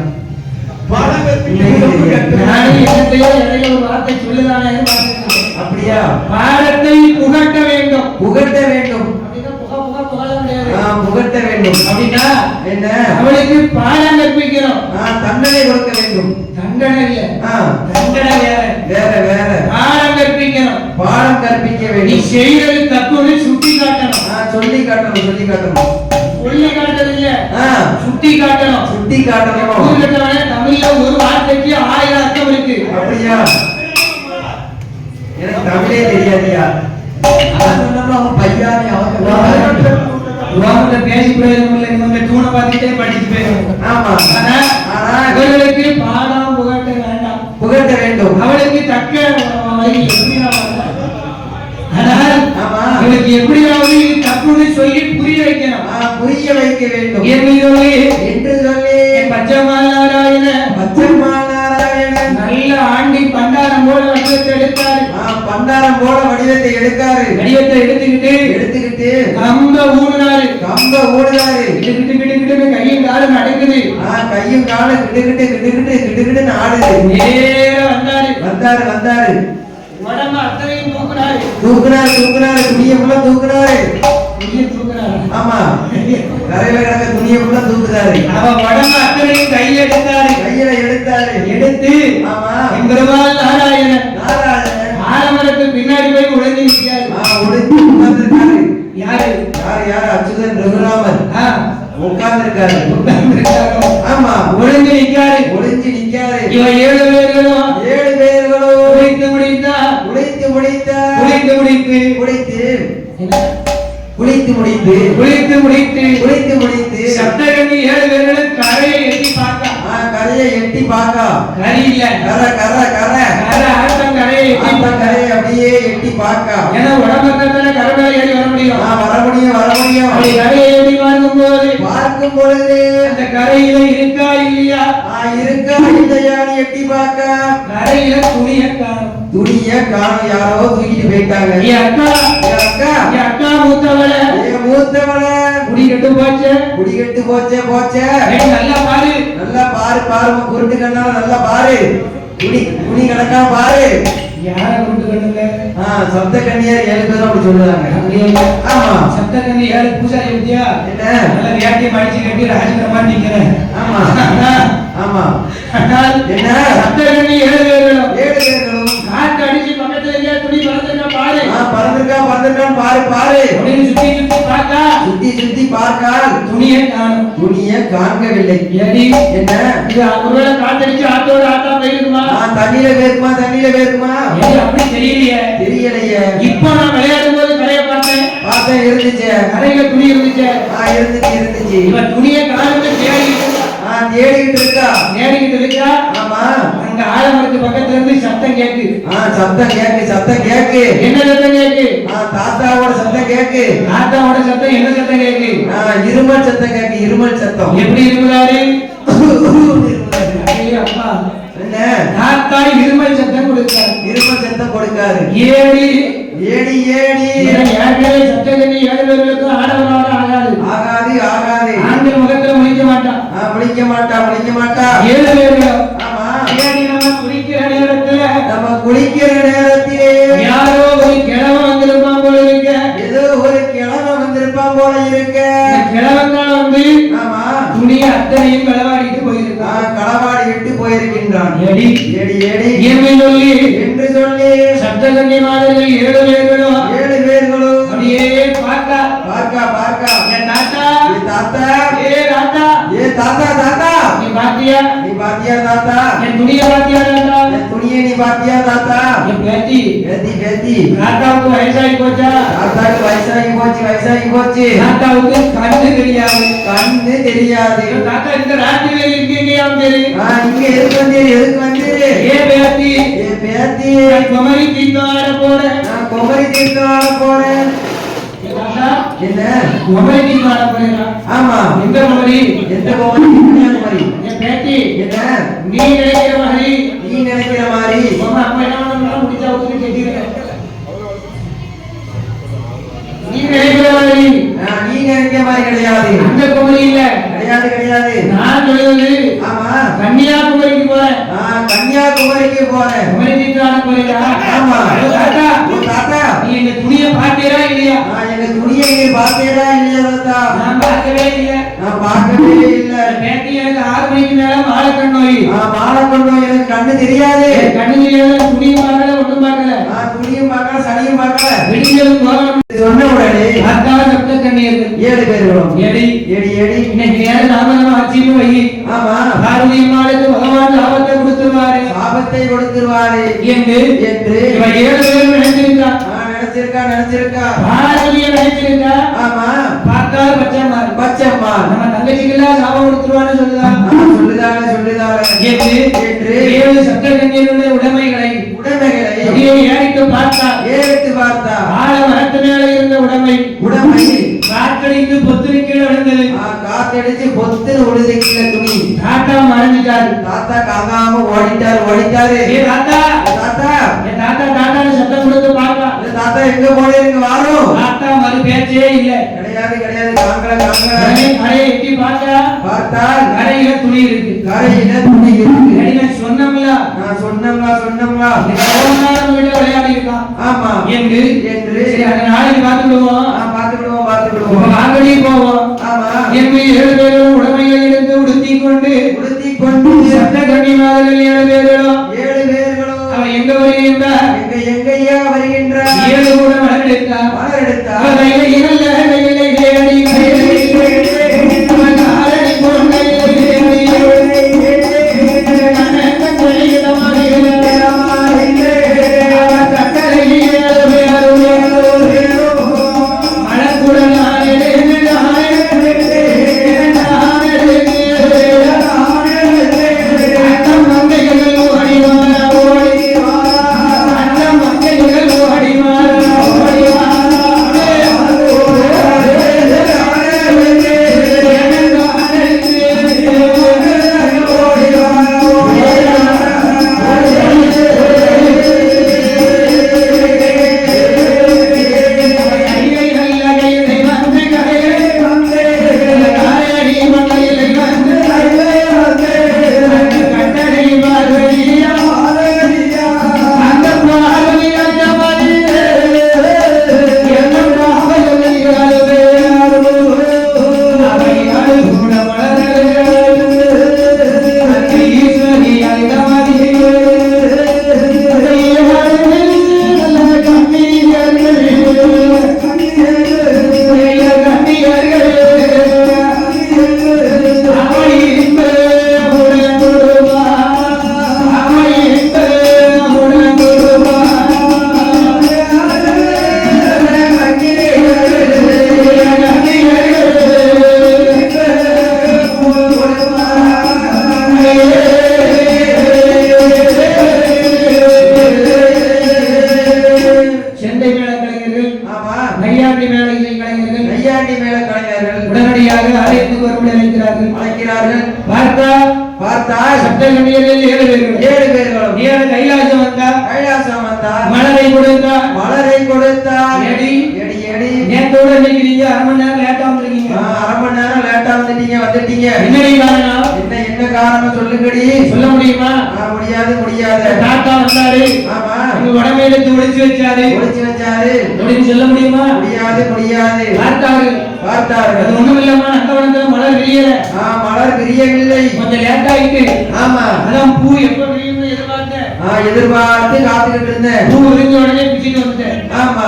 அப்படியா? பாரத்தை புகட்ட வேண்டும். புகட்ட வேண்டும். புகட்ட வேண்டும் அப்படின்னா என்ன? அவளுக்கு பாடம் கற்பிக்கிறோம். தண்டனை கொடுக்க வேண்டும். தண்டனை இல்ல, தண்டனை வேற. வேற வேற பாடம் கற்பிக்கிறோம். பாடம் கற்பிக்க நீ வேண்டும். செய்யறது தப்புன்னு சுட்டி காட்டணும். சொல்லி காட்டணும் சொல்லி காட்டணும். சொல்லி காட்டுறது இல்ல, சுட்டி காட்டணும். சுட்டி காட்டணும். ஊர்ல தமிழ்ல ஒரு வார்த்தைக்கு 1000 அர்த்தம் இருக்கு. அப்படியா? எனக்கு தமிழே தெரியாதியா. அவன் பையானே உலகத்துல பேசி பிரயோஜனம் இல்லை. இவங்க தூணை பார்த்துட்டே படிச்சுட்டு போயிடும். ஆமா ஆனா இவர்களுக்கு பாடம் புகட்ட வேண்டாம். புகட்ட வேண்டும். அவளுக்கு தக்க வழி எப்படி ஆனால் இவளுக்கு எப்படியாவது தப்புன்னு சொல்லி புரிய வைக்கணும். புரிய வைக்க வேண்டும் என்று சொல்லி பச்சைமால் நாராயணன் நல்ல ஆண்டி பண்டாரம் போல வடிவத்தை எடுத்தாரு. பண்டாரம் போல வடிவத்தை வடிவத்தை எடுத்துக்கிட்டு கம்ப ஊடுனாரு. கிட்டு கையும் காலும் நடக்குது. கையும் காலும் கிட்டு ஆடுது. நேர வந்தாரு. உடம்பு அத்தனையும் தூக்குனாரு துணியை ஃபுல்லா தூக்குனாரு. ஆமா கரையில கிடக்க துணியை ஃபுல்லா தூக்குறாரு. அவன் உடம்பு அத்தனையும் கையில எடுத்தாரு. எடுத்து ஆமா எம்பெருமான் நாராயணன் ஆலமரத்துக்கு பின்னாடி போய் உடைஞ்சு நிற்கிறாரு. உடைஞ்சு உட்கார்ந்திருக்காரு. யாரு? அச்சுதன் ரகுராமன் உட்கார்ந்திருக்காரு. ஆமா ஒளிஞ்சு நிற்காரு. இவன் 7 பேர்களும் குளித்து முடித்து சப்தகன்னி 7 பேர்களும் கரையை எட்டி பார்க்கா. கரை இல்ல, கரை ஆட்டம் கரையை அப்படியே எட்டி பார்க்கா. ஏன்னா உடம்புல கரை மேல ஏறி வர முடியும். வர முடியும். அப்படி கரையை ஏறி பார்க்கும் பொழுது அந்த கரையில இருக்கா இல்லையா இல்லையான்னு எட்டி பார்க்கா. கரையில துணிய காணும். யாரோ தூக்கிட்டு போயிட்டாங்க. என் அக்கா மூத்தவள குடி கெட்டு போச்சே. நல்லா பாரு குருட்டு கண்ணால நல்லா பாரு. துணி கணக்கா பாரு. யார கூட்டு கண்ணுங்க சப்த கன்னியார் 7 பேரும் அப்படி சொல்லுவாங்க. அப்படியே ஆமா சப்த கன்னி 7 பூசாரி வித்யா என்ன நல்ல வேட்டி மடிச்சு கட்டி ராஜகிரமா நிக்கிறேன். ஆமா ஆமா என்ன சப்த கன்னி 7 பேர்களும் 7 பேர்களும் காத்து அடிச்சு பக்கத்துல எங்க துணி பறந்துருக்கா பாரு. பறந்துருக்கான் பாரு பாரு அப்படின்னு சுத்தி சுத்தி பார்த்தா சுத்தி பார்க்கால் துணியை காணும். துணியை காண்கவில்லை. ஏடி என்ன இது ஒருவேளை காத்தடிச்சு ஆத்தோட ஆத்தா போயிருக்குமா? தண்ணியில வேர்க்குமா ஏடி அப்படி தெரியலையே. இப்போ நான் விளையாடும் போது கரையை பார்த்தேன் இருந்துச்சு. கரையில துணி இருந்துச்சு. இருந்துச்சு. இவன் துணியை காணுங்க தேடிக்கிட்டு இருக்கா. ஆமா அங்க ஆலமரத்து பக்கத்துல இருந்து சத்தம் கேக்கு. சத்தம் கேக்கு. என்ன சத்தம் கேக்கு? தாத்தாவோட சத்தம் கேக்கு. தாத்தாவோட சத்தம் என்ன சத்தம் கேக்கு? இருமல் சத்தம் கேக்கு. இருமல் சத்தம் எப்படி இருமுறாரு? அப்பா என்ன தாத்தா இருமல் சத்தம் கொடுக்காரு. இருமல் சத்தம் கொடுக்காரு. ஏடி ஏற்கனவே சத்தம் கண்ணி 7 பேர்களுக்கும் ஆடவரோட ஆகாது. ஆண்கள் முகத்துல முழிக்க மாட்டான். முழிக்க மாட்டா. 7 பேர்களும் ஆமா ஏடி நம்ம குளிக்கிற நேரத்திலே யாரோ ஒரு கிழவன் வந்திருப்பான் போல இருக்க. ஏதோ ஒரு கிழவன் வந்திருப்பான் போல இருக்க. கிழவன் வந்து ஆமா துணி அத்தனையும் களவாடிட்டு போயிருக்கான். களவாடி விட்டு போயிருக்கின்றான். ஏடி என்று சொல்லி சப்த கன்னி மாதர்கள் 7 பேர்களும் அப்படியே பார்க்கா. என் தாத்தா ஏ தாத்தா நீ பாத்தியா தாத்தா? என் துணியை பாத்தியா தாத்தா? துணியை நீ பாத்தியா தாத்தா? என் பேத்தி தாத்தாவுக்கு வயசாகி போச்சா? தாத்தாவுக்கு வயசாகி போச்சு. தாத்தாவுக்கு கண்ணு தெரியாது. தாத்தா இந்த ராத்திரியில இருக்கீங்கயாம் தெரியும். இங்க எதுக்கு வந்து ஏ பேத்தி குமரி தீர்த்தம் போறேன். என்ன குமரி தீர்த்தம் போறேன்? ஆமா எந்த குமரி? கன்னியாகுமரி. என் பேத்தி என்ன நீ நினைக்கிற மாதிரி அப்ப என்ன முடிச்சா ஒத்துட்டு கேட்கிறேன். நீ நினைக்கிற மாதிரி கிடையாது. அந்த குமரி இல்ல. கிடையாது. நான் சொல்லுவது ஆமா கன்னியாகுமரிக்கு போறேன். கன்னியாகுமரிக்கு போறேன். குமரி தீர்த்தம் போறீங்களா? ஆமா தாத்தா நீ எங்க துணியை பார்த்தீரா இல்லையா? எங்க துணியை நீ பார்த்தீரா இல்லையா தாத்தா? நான் பார்க்கவே இல்லை. பேத்தி எனக்கு 6 மணிக்கு மேல மாலக்கண் நோய். எனக்கு கண்ணு தெரியாது. துணியும் பார்க்கல ஒன்றும் பார்க்கல. துணியும் பார்க்கல சனியும் பார்க்கல. வெடிகளும் போகணும் சொன்ன உடனே அக்கால சப்த கன்னியர்கள் 7 பேர்களும் ஏடி இன்னைக்கு நேரம் நாம ஆட்சின்னு வை. ஆமா பார்வதி அம்மாளுக்கு பகவான் சாபத்தை கொடுத்துருவாரு என்று இவன் 7 பேரும் நினைச்சிருக்கா. பார்வதியை நினைச்சிருக்கா. ஆமா பார்த்தாரு பச்சம்மா நம்ம தங்கச்சிக்கெல்லாம் சாபம் கொடுத்துருவான்னு சொல்லுதாங்க என்று 7 சப்த கன்னியர்களுடைய உடைமைகளை ஏறிட்டு பார்த்தா ஆழ மரத்து மேல இருந்த உடைமை காத்தடித்து பொத்துரு கீழே விழுந்தது. காத்தடிச்சு பொத்துன்னு விழுது கீழே துணி. தாத்தா மறைஞ்சிட்டாரு. தாத்தா காணாம ஓடிட்டாரு. என் தாத்தா சத்தம் கொடுத்து பார்த்தா. தாத்தா எங்க போனீங்க வாரும். தாத்தா மறு பேச்சே இல்ல. கிடையாது. கரையை எட்டி பார்த்தா கரையில துணி இருக்கு. சொன்னோம்ல விளையாடி இருக்கான். ஆமா என்று நாளைக்கு பார்த்துடுவோம். வாங்கடி போவோம். என்று 7 பேரும் உடமைகள் இருந்து உடுத்தி கொண்டு சப்த கன்னி மாதர்கள் 7 பேர்களும் அவன் எங்க வருகின்றார்? எங்கய்யா வருகின்றார்? 7 கூட மலர் எடுத்தார். ஓடி முடிய என்னடி காரணம்? என்ன காரணம் சொல்லுங்கடி. சொல்ல முடியுமா? முடியாது முடியாது. தாத்தா வந்தாரு. ஆமா. உங்க உடம்பை எடுத்து ஒளிச்சு வச்சாரு. அப்படின்னு சொல்ல முடியுமா? முடியாது முடியாது. பார்த்தாரு. அது ஒண்ணும் இல்லம்மா, நந்தவனத்துல மலர் விரியல. மலர் விரியவில்லை. கொஞ்சம் லேட் ஆயிட்டு. ஆமா. அதான் பூ எப்ப விரியும்னு எதிர்பார்த்தேன். எதிர்பார்த்து காத்துக்கிட்டு இருந்தேன். பூ விரிஞ்ச உடனே பிச்சுட்டு வந்துட்டேன். ஆமா.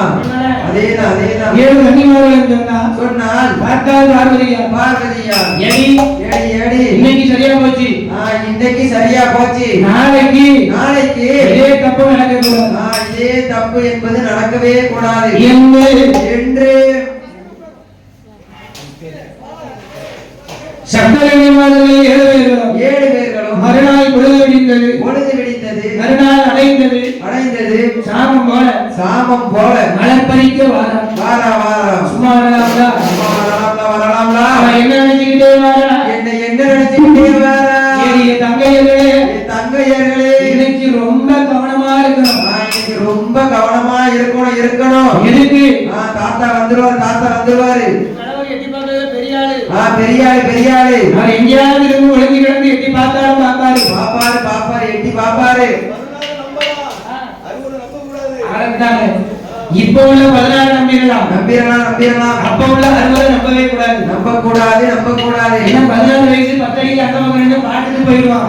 அதேதான் 7 கன்னிமார்கள் சொன்னால் பார்த்தால் பார்வதியா ஏடி இன்னைக்கு சரியா போச்சு. இன்னைக்கு சரியா போச்சு. நாளைக்கு இதே தப்பு நடக்கக்கூடாது. இதே தப்பு என்பது நடக்கவே கூடாது என்று சப்தகன்னிமார்கள் 7 பேர்களும் மறுநாள் பொழுது விடிந்தது. மறுநாள் அடைந்தது. சாமம் போல மலர் பறிக்க வாரா. சும்மா வரலாம்ல. என்ன நினைச்சுக்கிட்டே வாரா? என்ன நினைச்சுக்கிட்டே வாரா? தங்கையர்களே இன்னைக்கு ரொம்ப கவனமா இருக்கணும். ரொம்ப கவனமா இருக்கணும். எதுக்கு? தாத்தா வந்துருவாரு. பெரியாளு அவர் எங்கேயாவது இருந்து ஒளிஞ்சு கிடந்து எட்டி பார்த்தாலும் பாப்பாரு எட்டி பாப்பாரு. இப்ப உள்ள 16 நம்பிடலாம். அப்ப உள்ள 60 நம்பவே கூடாது. நம்ப கூடாது. என்ன 14 வயசு 10 அடிக்கு அந்த மகன் பாட்டுக்கு போயிருவான்.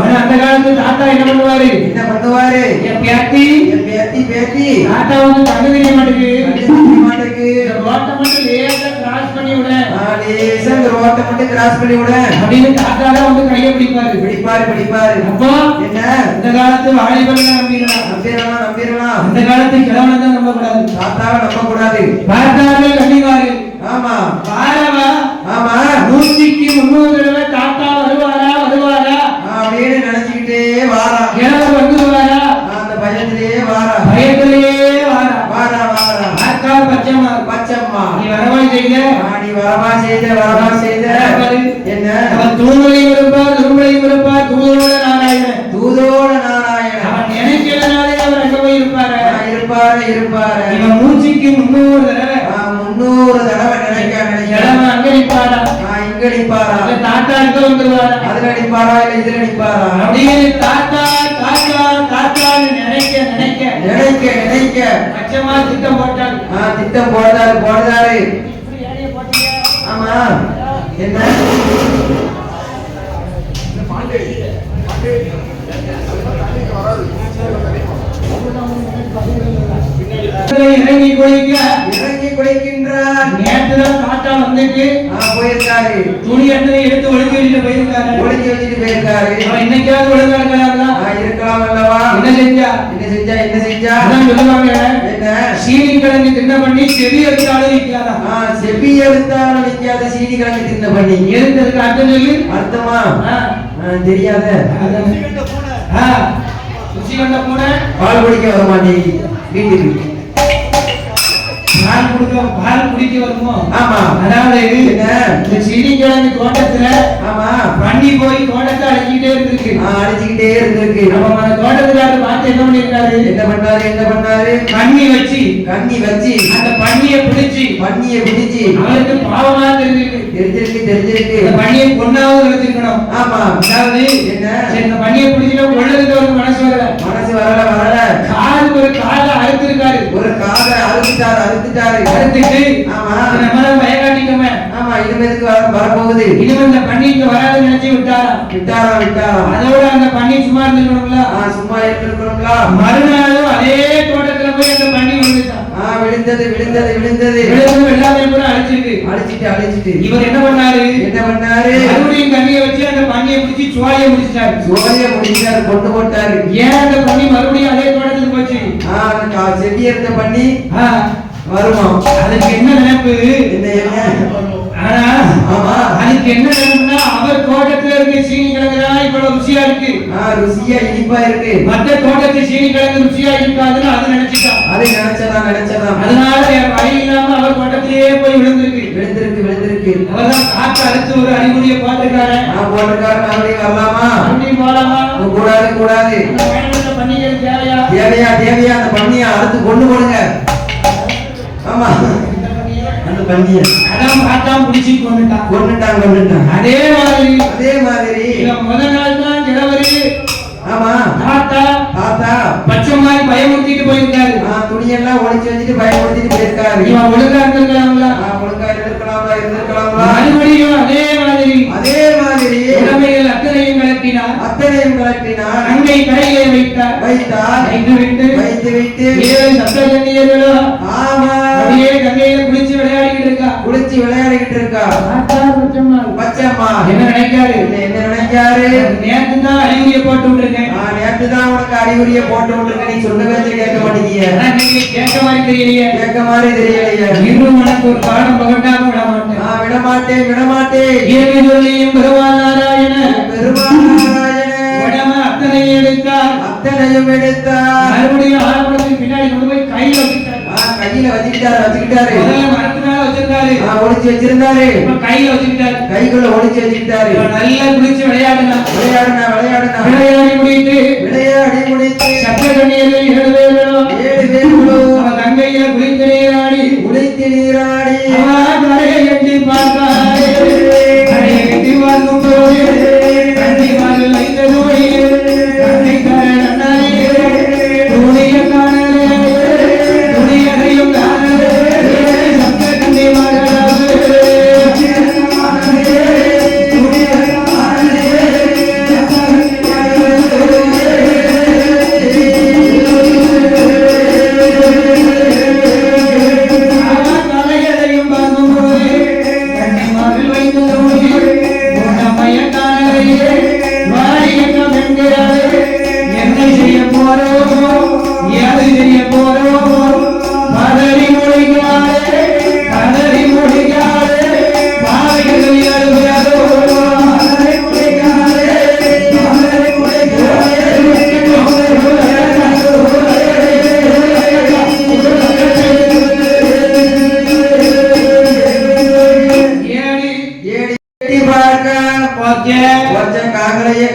ஆனா அந்த காலத்து தாத்தா என்ன பண்ணுவாரு? என் பேத்தி தாத்தா வந்து கண்ணு தெரிய மாட்டேங்குது. ரோட்டை மட்டும் லேசா கிராஸ் பண்ணி விட. அப்படின்னு தாத்தா தான் வந்து கையை பிடிப்பாரு. அப்போ என்ன இந்த காலத்து வாலிபர்கள் நம்பிடலாம். அந்த காலத்து கிழவனை தான் நம்ப கூடாது. தாத்தாவை நம்ப கூடாது. பார்த்தார்கள் கன்னிமார்கள். ஆமா. பாரவா. ஆமா. 100க்கு 300 தடவை தாத்தா வருவாரா அப்படின்னு நினைச்சுக்கிட்டே வாரா. கிழவர் வந்துருவாரா? அந்த பயத்திலேயே வாரா. அக்கா பச்சம்மா நீ வரவா செய்த என்ன அவன் தூணுலையும் இருப்பார் தூதோட நாராயணன். அவன் நினைக்கிறதுனாலே அவர் அங்க போய் இருப்பாரு. இவன் மூச்சுக்கு 300 தடவை நினைக்க அங்க நிற்பாரா? தாத்தா இருக்க வந்துருவாரா? அதுல அடிப்பாரா இல்ல இதுல அடிப்பாரா? அப்படின்னு தாத்தான்னு நினைக்க பச்சமா திட்டம் போட்டாரு. ஆமா. என்ன இறங்கி குளிக்கின்றார். நேரத்துல தாத்தா வந்துட்டு போயிருக்காரு. துணி எடுத்து ஒழுங்கி வச்சுட்டு போயிருக்காரு. அவன் இன்னைக்காவது ஒழுங்கா இருக்கலாம் அல்லவா? என்ன செஞ்சா? அதான் சொல்லுவாங்க, என்ன சீனி கிழங்கு தின்ன பண்ணி செவி எடுத்தாலும் நிக்காதா? செவி எடுத்தாலும் நிக்காத சீனி கிழங்கு தின்ன பண்ணி. எதுக்கு அர்த்தம் சொல்லு. அர்த்தமா தெரியாத. ருசி கண்ட பூனை பால் குடிக்க வர மாட்டேங்குது வீட்டுக்கு. பால் குடிக்க வருமோ? ஆமா. அதாவது என்ன இந்த சீனிக்கிழங்கு தோட்டத்துல பண்ணி போய் தோட்டத்தை அடிச்சுக்கிட்டே இருந்திருக்கு. நம்ம அந்த தோட்டத்துக்காரர் பார்த்து என்ன பண்ணிருக்காரு? என்ன பண்ணாரு? கண்ணி வச்சு அந்த பண்ணியை பிடிச்சு அவருக்கு பாவமா தெரிஞ்சிருக்கு. இந்த பண்ணியை பொண்ணாவது வச்சிருக்கணும். ஆமா. அதாவது என்ன இந்த பண்ணியை பிடிச்சிட்டு கொள்ளதுக்கு ஒரு மனசு வரல. ஒரு காலை அறுத்திருக்காரு. ஒரு காலை அறுத்துட்டு ஆமா நம்ம பயக்காட்டிக்கோமே. ஆமா. இனிமேலுக்கு வரப்போகுது. இனிமே இந்த பண்ணிக்கு வராது நினைச்சு விட்டாரா? அதோட அந்த பண்ணி சும்மா இருந்திருக்கணும்ல. மறுநாளும் அதே தோட்டத்துல போய் அந்த பண்ணி விழுந்தது. எல்லாமே கூட அழிச்சிட்டு இவர் என்ன பண்ணாரு? மறுபடியும் கண்ணியை வச்சு அந்த பண்ணியை பிடிச்சி சுவாலியை முடிச்சிட்டாரு. கொண்டு போட்டாரு. ஏன் அந்த பண்ணி மறுபடியும் அதே தோட்டத்துக்கு போச்சு? செடி எடுத்த பண்ணி வருமா? அதுக்கு என்ன நினைப்பு? ஆனா ஆமா அதுக்கு என்ன நினைப்புனா, அவர் தோட்டத்துல இருக்க சீனி கிழங்குதான் இவ்வளவு ருசியா இருக்கு. ருசியா இனிப்பா இருக்கு. மற்ற தோட்டத்து சீனி கிழங்கு ருசியா இருக்காதுன்னு அது நினைச்சுட்டான். அதனால வழி இல்லாம அவர் தோட்டத்திலேயே போய் விழுந்திருக்கு. அவர்தான் காற்று அடுத்து ஒரு அறிகுறியை போட்டிருக்காரு. மறுபடியும் வரலாமா? மறுபடியும் போலாமா? கூடாது. பண்ணிக்கிறது தேவையா? அந்த பண்ணியை அறுத்து கொண்டு போடுங்க. ஆமா. அந்த வண்டியன் அதான் பார்த்தான் புடிச்சு கொண்டுட்டான். அதே மாதிரி முதல் நாள் தான் கிழவரு ஆமா தாத்தா பச்சை மாதிரி பயமுறுத்திட்டு போயிருக்காரு. துணியெல்லாம் ஒளிச்சு வச்சுட்டு பயமுறுத்திட்டு போயிருக்காரு. இவன் ஒழுங்கா இருந்திருக்கலாம்ல, மறுபடியும் அதே மாதிரி உடமைகள் அத்தனையும் கலட்டினார். அங்கை கையிலே வைத்தார். வைத்து விட்டு 7 சப்த கன்னியர்களோ அப்படியே கங்கையில குளிச்சு விளையாடிக்கிட்டு இருக்கா. பச்சம்மா என்ன நினைக்காரு? நேற்று தான் அறிகுறியை போட்டு விட்டுருக்கேன். நேற்று தான் உனக்கு அறிகுறியை போட்டு விட்டுருக்கேன். நீ சொன்ன பேச்சை கேட்க மாட்டேங்கிய. கேட்க மாதிரி தெரியலையே. இன்னும் உனக்கு ஒரு பாடம் பகட்டாம விட மாட்டேன். ஏவி சொல்லியும் பெருமாள் நாராயணன் உடம அத்தனையும் எடுத்தார். மறுபடியும் ஆரம்பத்துக்கு பின்னாடி கொண்டு போய் கையில வச்சுக்கிட்டாரு. மரத்து மேல வச்சிருக்காரு, ஒளிச்சு வச்சிருந்தாரு. கையில கைக்குள்ள ஒளிச்சு வச்சுக்கிட்டாரு. நல்லா குளிச்சு விளையாடி முடித்து சப்த கன்னியர்கள் 7 பேர்களும் அவன் கங்கையில குளித்து நீராடி கரையை எட்டி பார்த்தாரு. கரையை எட்டி பார்க்கும் போது கன்னிமார்கள் வைத்த நோயில் துணியதையும் சப்த கன்னிமார்கள்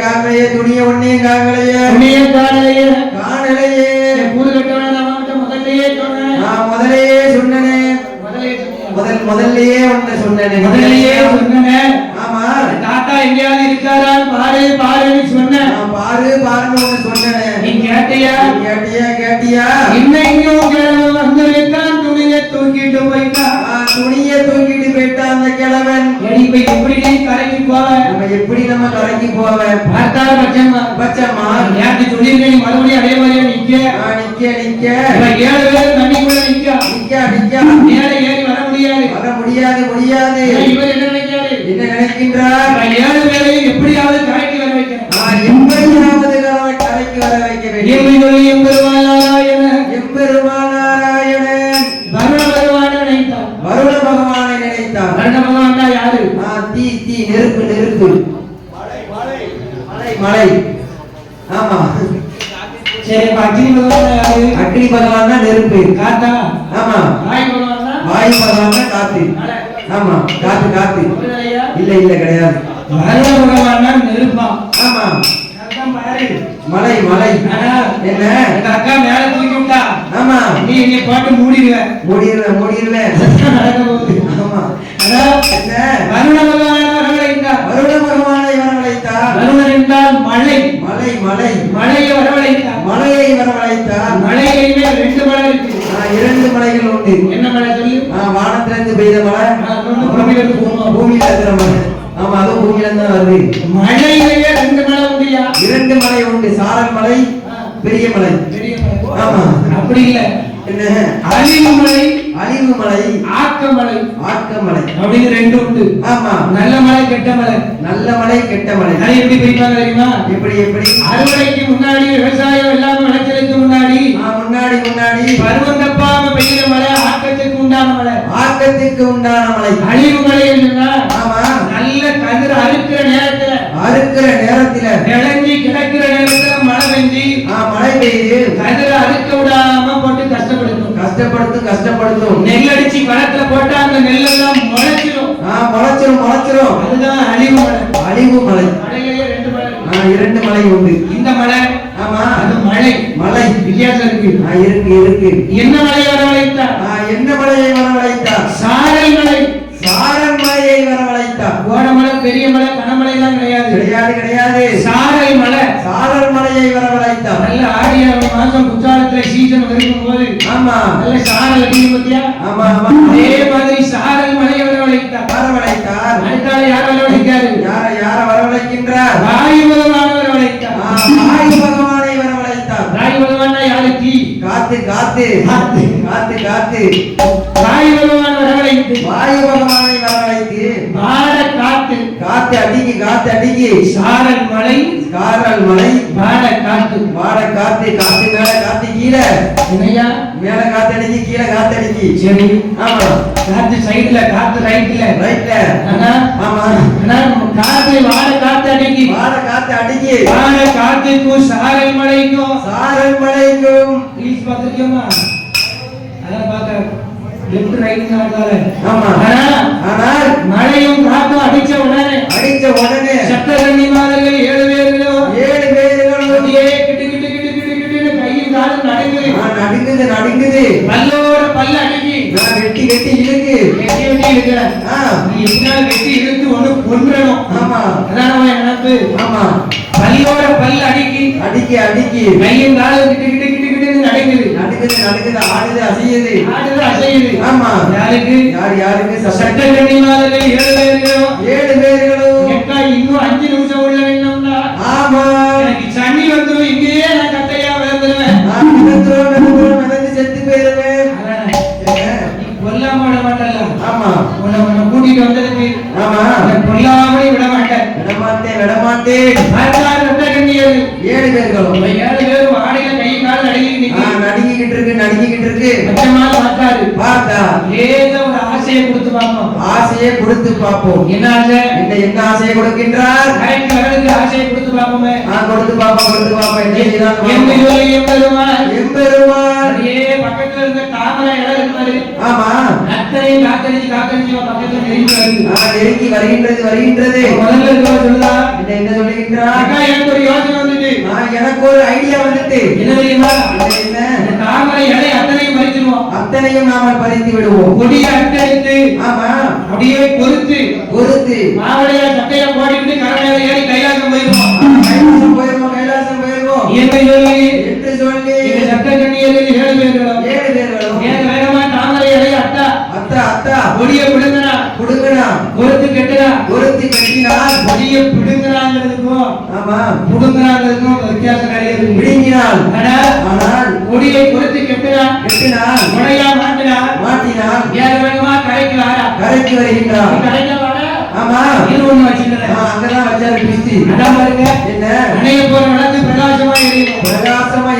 காங்களையே துணிய ஒண்ணே காங்களையே காணலையே. முதல்லயே சொன்னேன். ஆமா தாத்தா எங்கேயாவது இருக்காரான்னு பாருன்னு சொன்னேன். பாருன்னு ஒண்ணு சொன்னேன். நீ கேட்டியா? இன்னைக்கும் வந்திருக்கான். துணியை தூக்கிட்டு போயிட்டான். அந்த கிழவன் எப்படி கரைக்கு நம்ம கரைக்கு போவேன். பார்த்தா பச்சம்மா நேற்று சொல்லியிருக்கேன். மறுபடியும் அதே மாதிரியா நிக்க 7 பேர் தண்ணிக்குள்ள நிக்க மேலே ஏறி வர முடியாது. இவர் என்ன நினைக்கின்றார்? 7 பேரையும் எப்படியாவது கரைக்கு வர வைக்கிறேன். கரைக்கு வர வைக்க வேண்டும். எம்பெருமாள் நாராயணன் வருண பகவானை நினைத்தார். வருண பகவான் தான் யாரு? தீ நெருப்பு மலை. ஆமா சரி, அக்னி பகவான் தான் நெருப்பு. காத்தா? ஆமா. வாயு பகவான் தான் காத்து. ஆமா காத்து இல்ல கிடையாது. வருண பகவான் தான் நெருப்பா. ஆமா மலை என்ன எங்க அக்கா மேல தூக்கி விட்டா. ஆமா நீ என்னை போட்டு மூடிடுவேன். நடக்க போகுது. ஆமா என்ன வருண பகவானை வரவழைத்தார். வருணன் என்றால் மழை. மழையை வரவழைத்தார். மழையிலுமே 2 மலை இருக்கு. 2 மலைகள் உண்டு. என்ன மலை சொல்லு? வானத்திலிருந்து பெய்த மழை, பூமியில இருக்கிற மழை. ஆமா அதுவும் பூமியில தான் வருது. மழையிலேயே 2 மலை உண்டுயா? 2 மலை உண்டு. சாரல் மலை, பெரிய மலை. ஆமா அப்படி இல்ல. என்ன அழிவு மலை, ஆக்கமலை அப்படின்னு 2 உண்டு. ஆமா நல்ல மலை, கெட்ட மலை. கெட்ட மலை. அதை எப்படி பிரிப்பாங்க தெரியுமா? எப்படி அறுவடைக்கு முன்னாடி, விவசாயம் எல்லாம் விளைச்சலுக்கு முன்னாடி பருவம் தப்பாம பெய்கிற மலை ஆக்கத்துக்கு உண்டான மலை. அழிவு மலை என்னன்னா நல்ல கதிர் அறுக்கிற நேரத்துல விளைஞ்சி கிடக்கிற நேரத்துல மழை பெய்து கதிரை அறுக்க விடாம போட்டு கஷ்டப்படுத்தும். நெல் அடிச்சு களத்துல போட்டா அந்த நெல் எல்லாம் முளைச்சிரும். அதுதான் அழிவு மலை. மலையிலேயே 2 மலை. 2 மலை உண்டு. இந்த மலை ஆமா அது மழை. வித்தியாசம் இருக்கு. இருக்கு. என்ன மலையை வரவழைத்தார்? என்ன மலையை வரவழைத்தார்? சாரல் மலை. சாரல் மலையை வரவழைத்தார். கோடமலை, பெரிய மலை, கனமலை எல்லாம் கிடையாது. சாரல் மலை. சாரல் மலையை வரவழைத்தார். நல்ல ஆடிய மாசம் குற்றாலத்துல சீசன் இருக்கும் போது ஆமா நல்ல சாரல் அடிக்கும் பத்தியா? ஆமா. அதே மாதிரி சாரல் மலையை வரவழைத்தார். அடுத்தால யார் வரவழைத்தாரு? யார வரவழைக்கின்றார்? வாயு பகவான் வரவழைத்தார். வாயு பகவானை வரவழைத்தார். வாயு பகவான் யாரு? தீ. காத்து. வாயு பகவான் வரவழைத்து. வாயு பகவானை வரவழைத்து. வாட காத்து. காத்து அடிக்கி. சாரல் மலை. வாட காத்து. காத்து மேல காத்து கீழே. என்னையா? மேல காத்தடிக்கி, கீழே காத்தடிக்கி. சரி. ஆமா. காத்து சைடுல, காத்து ரைட்ல. ஆமா. காத்து வாட காத்து அடிக்கி. வாட காத்துக்கும் சாரல் மலைக்கும். ப்ளீஸ் பாத்துக்கோமா. அதான் பாக்க லெஃப்ட் ரைட் நாட்டால. ஆமா. ஆனால் மழையும் காத்தும் அடிச்ச உடனே சப்தகன்னி மாதர்கள் 7 பேர்களும் அப்படியே கிட்டு கையும் காலும் நடுங்குது. பல்லோட பல்ல அடிக்கி. வெட்டி இழுக்கு. நீ எப்படினாலும் வெட்டி இழுத்து ஒண்ணு கொன்றணும். ஆமா. அதான் நம்ம நினைப்பு. ஆமா. பல்லோட பல்ல அடிக்கி. கையும் காலும் கிட்டு நடுங்குது. ஆடுது அசையுது. ஆமா. யாருக்கு? சட்டக்கண்ணி மாதர்கள் 7 பேர்களும் எக்கா இன்னும் 5 நிமிஷம் உள்ள வேணும்னா. ஆமா. எனக்கு சனி வந்துரும். இங்கேயே நான் கட்டையா விழுந்துருவேன். செத்து போயிருவேன். நீ கொல்லாம விட மாட்டல்ல. ஆமா. உன்னை கூட்டிட்டு வந்ததுக்கு. ஆமா. கொல்லாமலே விட மாட்டேன். விடமாட்டேன். சட்டக்கண்ணியர் 7 பேர்களும் 7 பேரும் ஆடையில கை கால் நடுங்கிக்கிட்டு இருக்கு. பார்த்தா ஏதோ ஒரு ஆசையை கொடுத்து பார்ப்போம். என்ன ஆசை? என்ன ஆசையை கொடுக்கின்றார்? ஆசையை கொடுத்து பார்ப்போமே. கொடுத்து பார்ப்போம். எம்பெருமான் பக்கத்துல இருந்த தாமரை இடம் இருக்கிறது. ஆமா. அத்தனையும் காத்தடிச்சு பக்கத்துல நெருங்கி வருகின்றது. முதல்ல இருக்க சொல்லுதா? என்ன சொல்லுகின்றார்? எனக்கு ஒரு யோசனை வந்துட்டு. எனக்கு ஒரு ஐடியா வந்துட்டு. என்ன தெரியுமா? தாமரை இலை அத்தனையும் நாம பறித்து விடுவோம். கொடியை அட்டடித்து. ஆமா. அப்படியே பொறுத்து மாவளையா சட்டையா போட்டுட்டு கரையில ஏறி கைலாசம் போயிருவோம். என்று சொல்லி இந்த சட்டக்கண்ணியர்கள் 7 பேர்களும் வேகமா தாமரை இலை அத்தா கொடியை பிடுங்கினா. பொறுத்து கட்டினால் கொடியை பிடுங்கிறாங்கிறதுக்கும் வித்தியாசம் கிடையாது. பிடுங்கினால். ஆனால் கொடியை பொறுத்து கட்டினால் முனையா மாட்டினால் வேகமா கரைக்கு வருகின்றார். ஆமா. இது ஒண்ணு வச்சிருக்கேன். அங்கதான் வச்சாரு பிஸ்தி. அதான் பாருங்க. என்ன? அணைய போற விளக்கு பிரகாசமா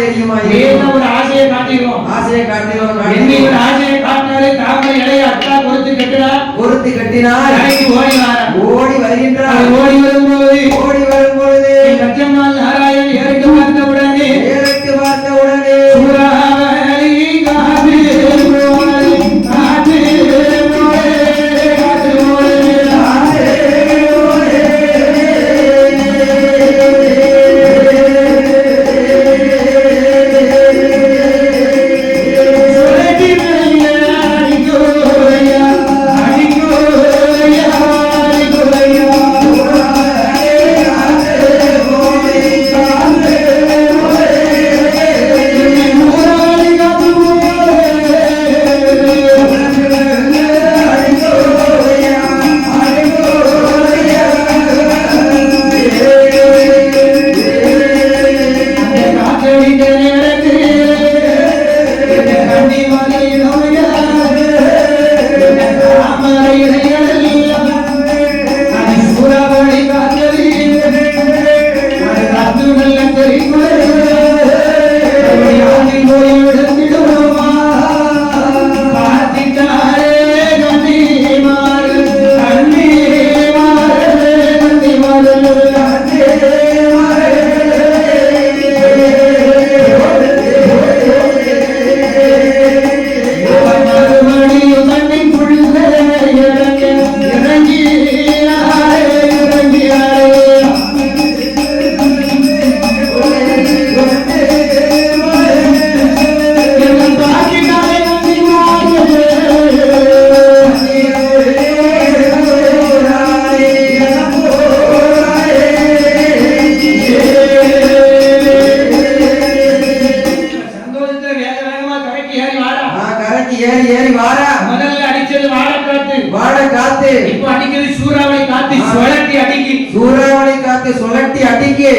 எரியுமா. ஏதோ ஒரு ஆசையை காட்டிடுவோம். என்ன ஒரு ஆசையை காட்டினாலே தாமரை இலையை அத்தா பொறுத்து கட்டினால் ஓடி வருகின்றார். ஓடி வரும்போது லட்சம்மாள் நாராயண் ஏறிட்டு பார்த்த உடனே சூறாவளி காற்று அடிக்கோ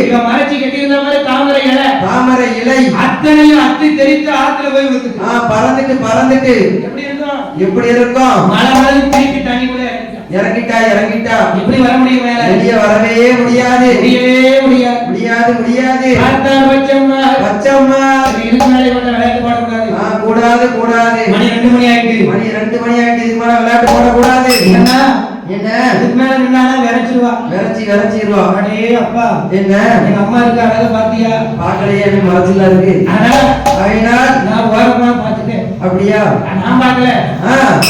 இவன் மறைச்சு கட்டியிருந்த மாதிரி தாமரை இலை அத்தனையும் அத்தி தெரித்து ஆத்துல போய் விழுந்துட்டு பறந்துட்டு எப்படி இருக்கும் மழை மாதிரி திருப்பி தண்ணிக்குள்ள இறங்கிட்டா எப்படி வர முடியும் மேல வெளியே வரவே முடியாது பார்த்தார் பச்சம்மா இருந்தாலே விளையாட்டு போடக்கூடாது கூடாது மணி 2 மணி ஆயிட்டு இதுக்கு மேல விளையாட்டு போடக்கூடாது என்ன இதுக்கு மேல நின்னாலும் விரைச்சிருவா அடே அப்பா என்ன எங்க அம்மா இருக்க அழகா பாத்தியா பாக்கலையே எனக்கு மனசுல இருக்கு அதனால நான் ஓரமா பாத்துட்டேன் அப்படியா நான் பாக்கல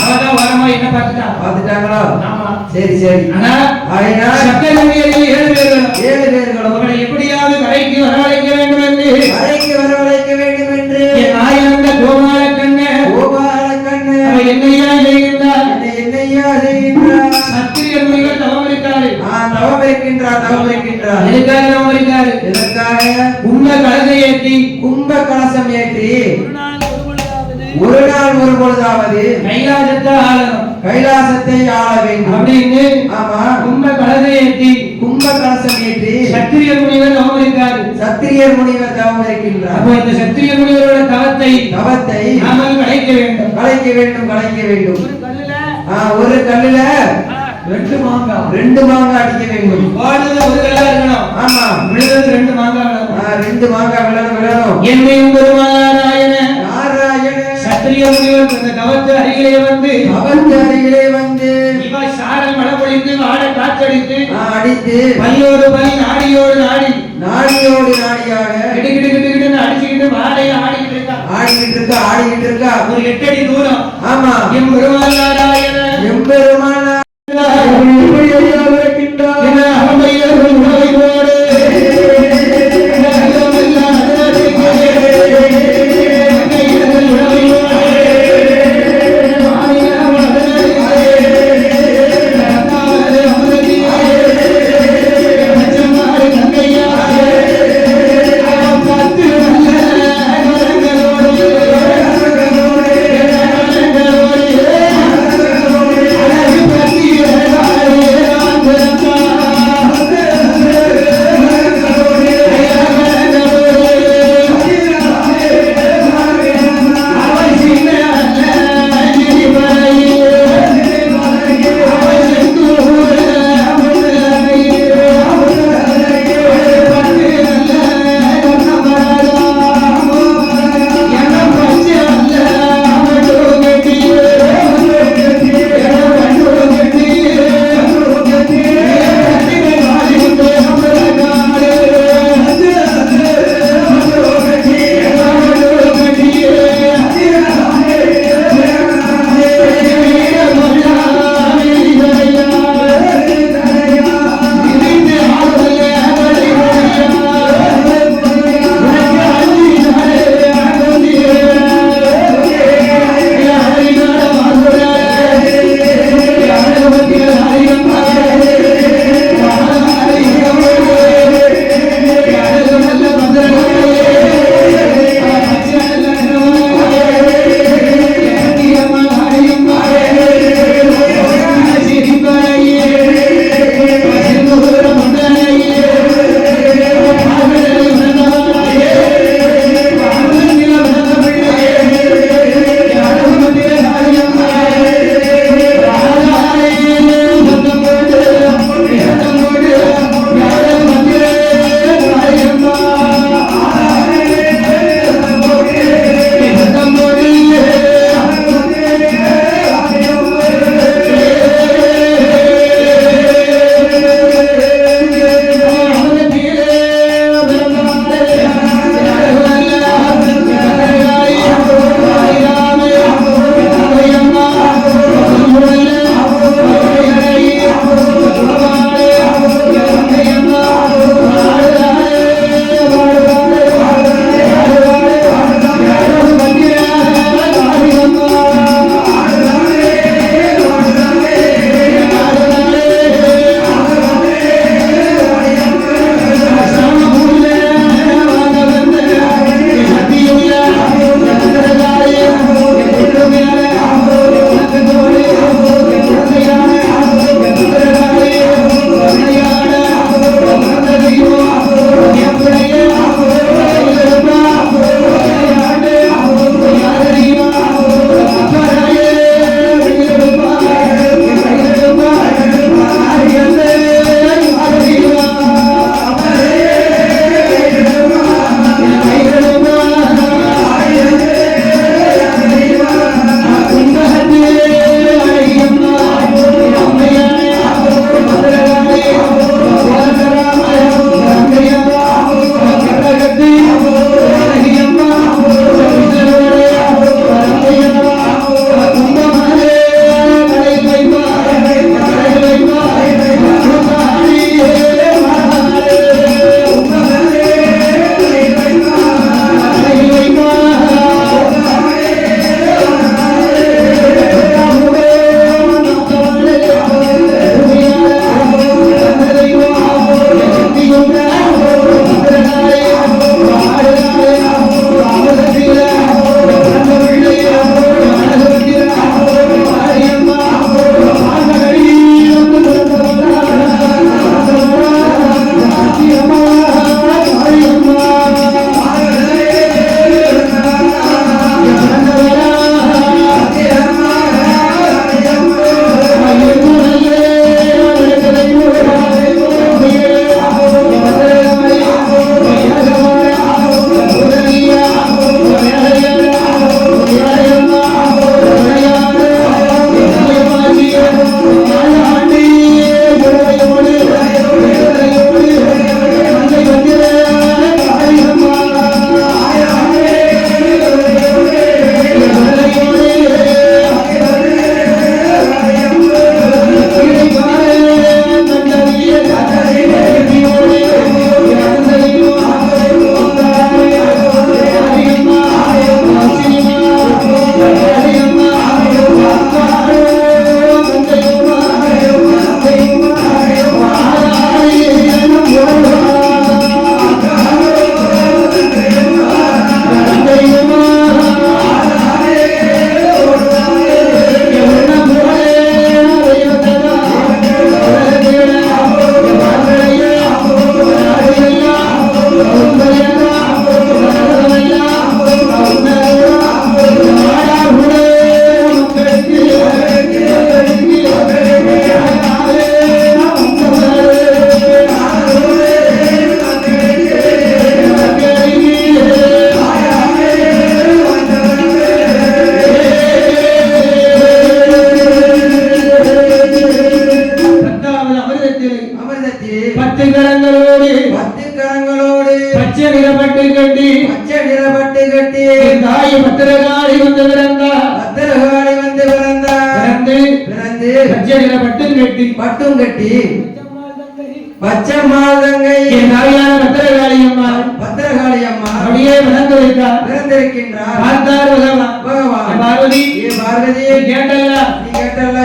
அவதான் ஓரமா என்ன பாத்துட்டாங்களா ஆமா சரி ஆனா சக்கரவர்த்தியில் 7 பேர்களும் அவனை எப்படியாவது கரைக்கு வரவழைக்க வேண்டும் என்று என் ஆயிரந்த கோபால கண்ண அவன் என்னையா செய்கின்றார் சத்திரியர் முனிவர் தவம் இருக்காரு எதுக்காக தவம் இருக்காரு கும்ப கலசம் ஏற்றி ஒரு நாள் ஒரு பொழுதாவது கைலாசத்தை ஆள வேண்டும் அப்படின்னு ஆமா கும்ப கலசம் ஏற்றி சத்திரியர் முனிவர் தவம் இருக்கின்றார் அப்போ இந்த சத்திரிய முனிவரோட தவத்தை நாம கலைக்க வேண்டும் ஒரு கல்லுல 2 மாங்காய் அடிக்க வேண்டும் வாடுறது ஒரு கல்லா இருக்கணும் ஆமா விழுறது 2 மாங்காய் 2 மாங்காய் விழணும் என்னையும் பெருமானாராயண சத்திரிய முனிவர் இந்த தவத்து அருகிலே வந்து இவ சாரல் மழை பொழிந்து வாட காற்றடித்து அடித்து பல்லியோடு பலி நாடியோடு நாடியாக கிட்டு அடிச்சுக்கிட்டு வாடையை ஆடிக்கிட்டு இருக்கா ஒரு 8 அடி தூரம் ஆமா எம் பெருமானாராயண பச்சை நிற பட்டு கட்டி என் தாய் பத்திரகாளி வந்து பிறந்தார். பத்திரகாளி வந்து பிறந்தார். பிறந்து பச்சை நிற பட்டும் கட்டி பட்டும் கட்டி பச்சம்மாள் தங்கை என் தாயான பத்திரகாளி அம்மா பத்திரகாளி அம்மா அப்படியே பிறந்து வைத்தார். பிறந்திருக்கின்றார். பார்த்தார் பகவான் என் பார்வதி ஏ பார்வதி நீ கேட்டல்ல நீ கேட்டல்ல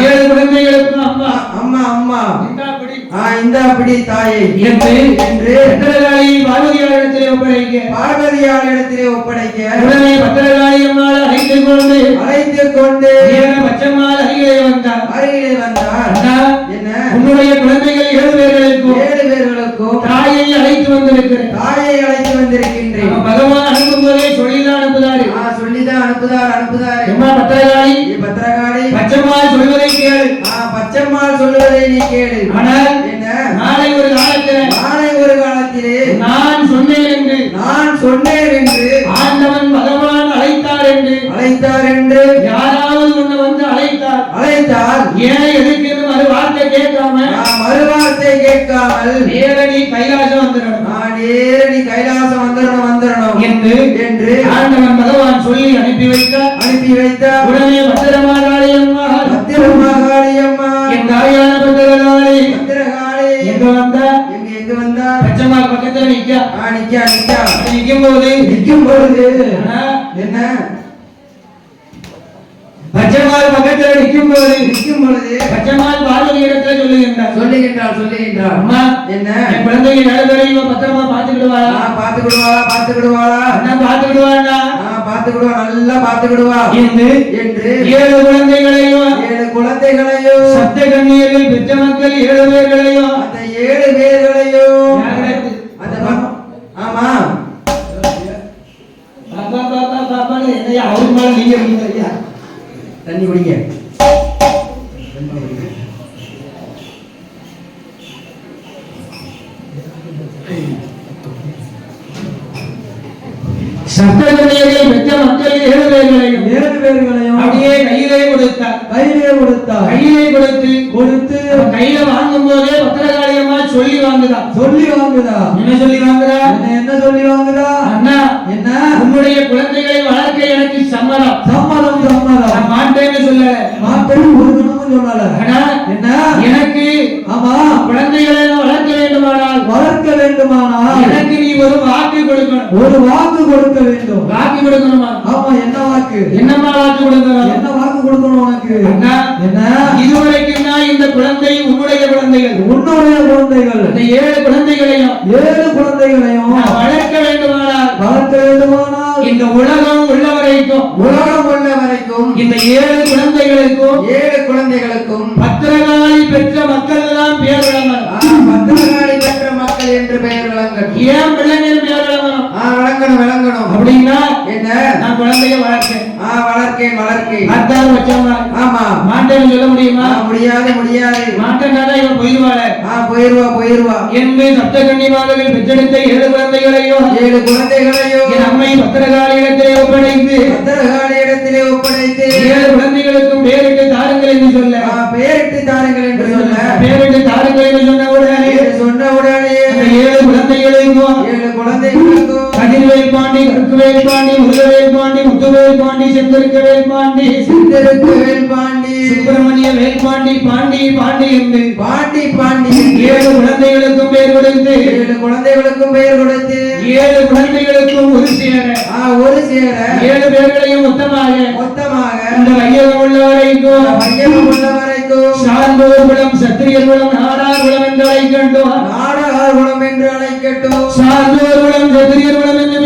7 குழந்தைகளுக்கும் அம்மா அம்மா அம்மா இந்தாப்படி இந்த அப்படி தாயை என்று என்று பத்திரகாளி பார்வதியாரிடத்திலே ஒப்படைக்க பார்வதியாரிடத்திலே ஒப்படைக்க உடனே பத்திரகாளி அம்மாள் அழைத்துக் கொண்டு பச்சம்மாள் அருகிலே வந்தார். அருகிலே வந்தார். அண்ணா, என்ன உன்னுடைய குழந்தைகள் 7 பேர்களுக்கும் 7 பேர்களுக்கும் தாயை அழைத்து வந்திருக்கிறேன். தாயை அழைத்து வந்திருக்கின்றேன். நம்ம பகவான் அனுப்பும் போதே சொல்லிதான் அனுப்புதாரு. சொல்லிதான் அனுப்புதார். அம்மா பத்திரகாளி பத்திரகாளி பச்சம்மாள் சொல்வதை கேளு. பச்சம்மாள் சொல்வதை நீ கேளு. ஆனால் என்ன நாளை ஒரு காலத்திலே நான் சொன்னேன் என்று ஆண்டவன் பகவான் அழைத்தார் என்று யாராவது உன்னை வந்து அழைத்தார் ஏன் எதுக்கு என்று மறுவார்த்தை கேட்காமல் நேரடி கைலாசம் வந்துடணும் என்று ஆண்டவன் பகவான் சொல்லி அனுப்பி வைத்தார். உடனே பத்திரமாகாளி அம்மா என் தாயான பத்திரகாளி எங்க வந்தா பச்சம்மாள் பக்கத்துல நிக்கும் போது என்ன பச்சம்மாள் பக்கத்துல நிக்கும் பொழுது பச்சம்மாள் பார்வதி இடத்துல சொல்லுகின்றார். அம்மா என்ன என் குழந்தைங்க 7 பேரையும் பத்திரமா பாத்துக்கிடுவாளா? பாத்துக்கிடுவாளா அண்ணா பாத்துக்கிடுவாளா? நல்லா பாத்துக்கிடுவா என்று 7 குழந்தைகளையும் சப்த கன்னியர்கள் பெற்ற மக்கள் 7 பேர்களையும் அந்த 7 பேர்களையும் ஆமா பாப்பா என்னையா அவர் மேல நீங்க இருக்கீங்க ஐயா. தண்ணி குடிங்க. சப்தகன்னியர்கள் பெற்ற மக்கள் 7 பேர்களையும் அப்படியே கையிலே கொடுத்தார். கையிலே கொடுத்து கையில வாங்கும் போதே பத்திரகாளி அம்மா சொல்லி வாங்குதா. என்ன சொல்லி வாங்குதா? அண்ணா என்ன உன்னுடைய குழந்தைகளை வளர்க்க எனக்கு சம்மதம். நான் மாட்டேன்னு சொல்லல. அண்ணா என்ன எனக்கு ஆமா குழந்தைகளை வளர்க்க வேண்டுமானால் எனக்கு நீ ஒரு வாக்கு கொடுக்கணும். வாக்கு கொடுக்கணுமா? ஆமா என்ன வாக்கு? என்னம்மா வாக்கு கொடுக்கணும்? என்ன வாக்கு கொடுக்கணும் உனக்கு? அண்ணா என்ன இதுவரைக்கும் நான் இந்த குழந்தை உன்னுடைய குழந்தைகள் இந்த 7 குழந்தைகளையும் நான் வளர்க்க வேண்டுமானால் இந்த உலகம் உள்ள வரைக்கும் இந்த 7 குழந்தைகளுக்கும் பத்திரகாளி பெற்ற மக்கள் எல்லாம் பேர் விளங்கணும். பத்திரகாளி பெற்ற மக்கள் என்று பெயர் விளங்கணும். ஏன் பிள்ளைங்கள் பேர் விளங்கணும்? விளங்கணும் அப்படின்னா என்ன நான் குழந்தைய வளர்க்கேன். அதான் வச்சோம்மா. ஆமா மாட்டேன்னு சொல்ல முடியுமா? முடியாது மாட்டேன்னா இவன் போயிருவா என்று சப்தகன்னிமார்கள் பெற்றெடுத்த 7 குழந்தைகளையும் என் அம்மை பத்திரகாளி இடத்திலே ஒப்படைத்து 7 குழந்தைகளுக்கும் பேரிட்டு தாருங்கள் என்று சொல்ல பேரிட்டு தாருங்கள் என்று சொன்ன உடனே அந்த 7 குழந்தைகளுக்கும் கதிர்வேல் பாண்டி, கற்குவேல் பாண்டி, முருகவேல் பாண்டி, முத்துவேல் பாண்டி, செந்திருக்கவேல் பாண்டி, சுப்பிரமணிய வேல் பாண்டி என்று பாண்டி 7 குழந்தைகளுக்கும் பெயர் கொடுத்து 7 குழந்தைகளுக்கும் ஒரு சேர 7 பேர்களையும் மொத்தமாக இந்த வையகம் உள்ள வரைக்கும் சார்ந்தோர் குலம், சத்திரியர் குலம், நாடார் குலம் என்று அழைக்கட்டும். சார்ந்தோர் குலம், சத்திரியர் குலம் என்று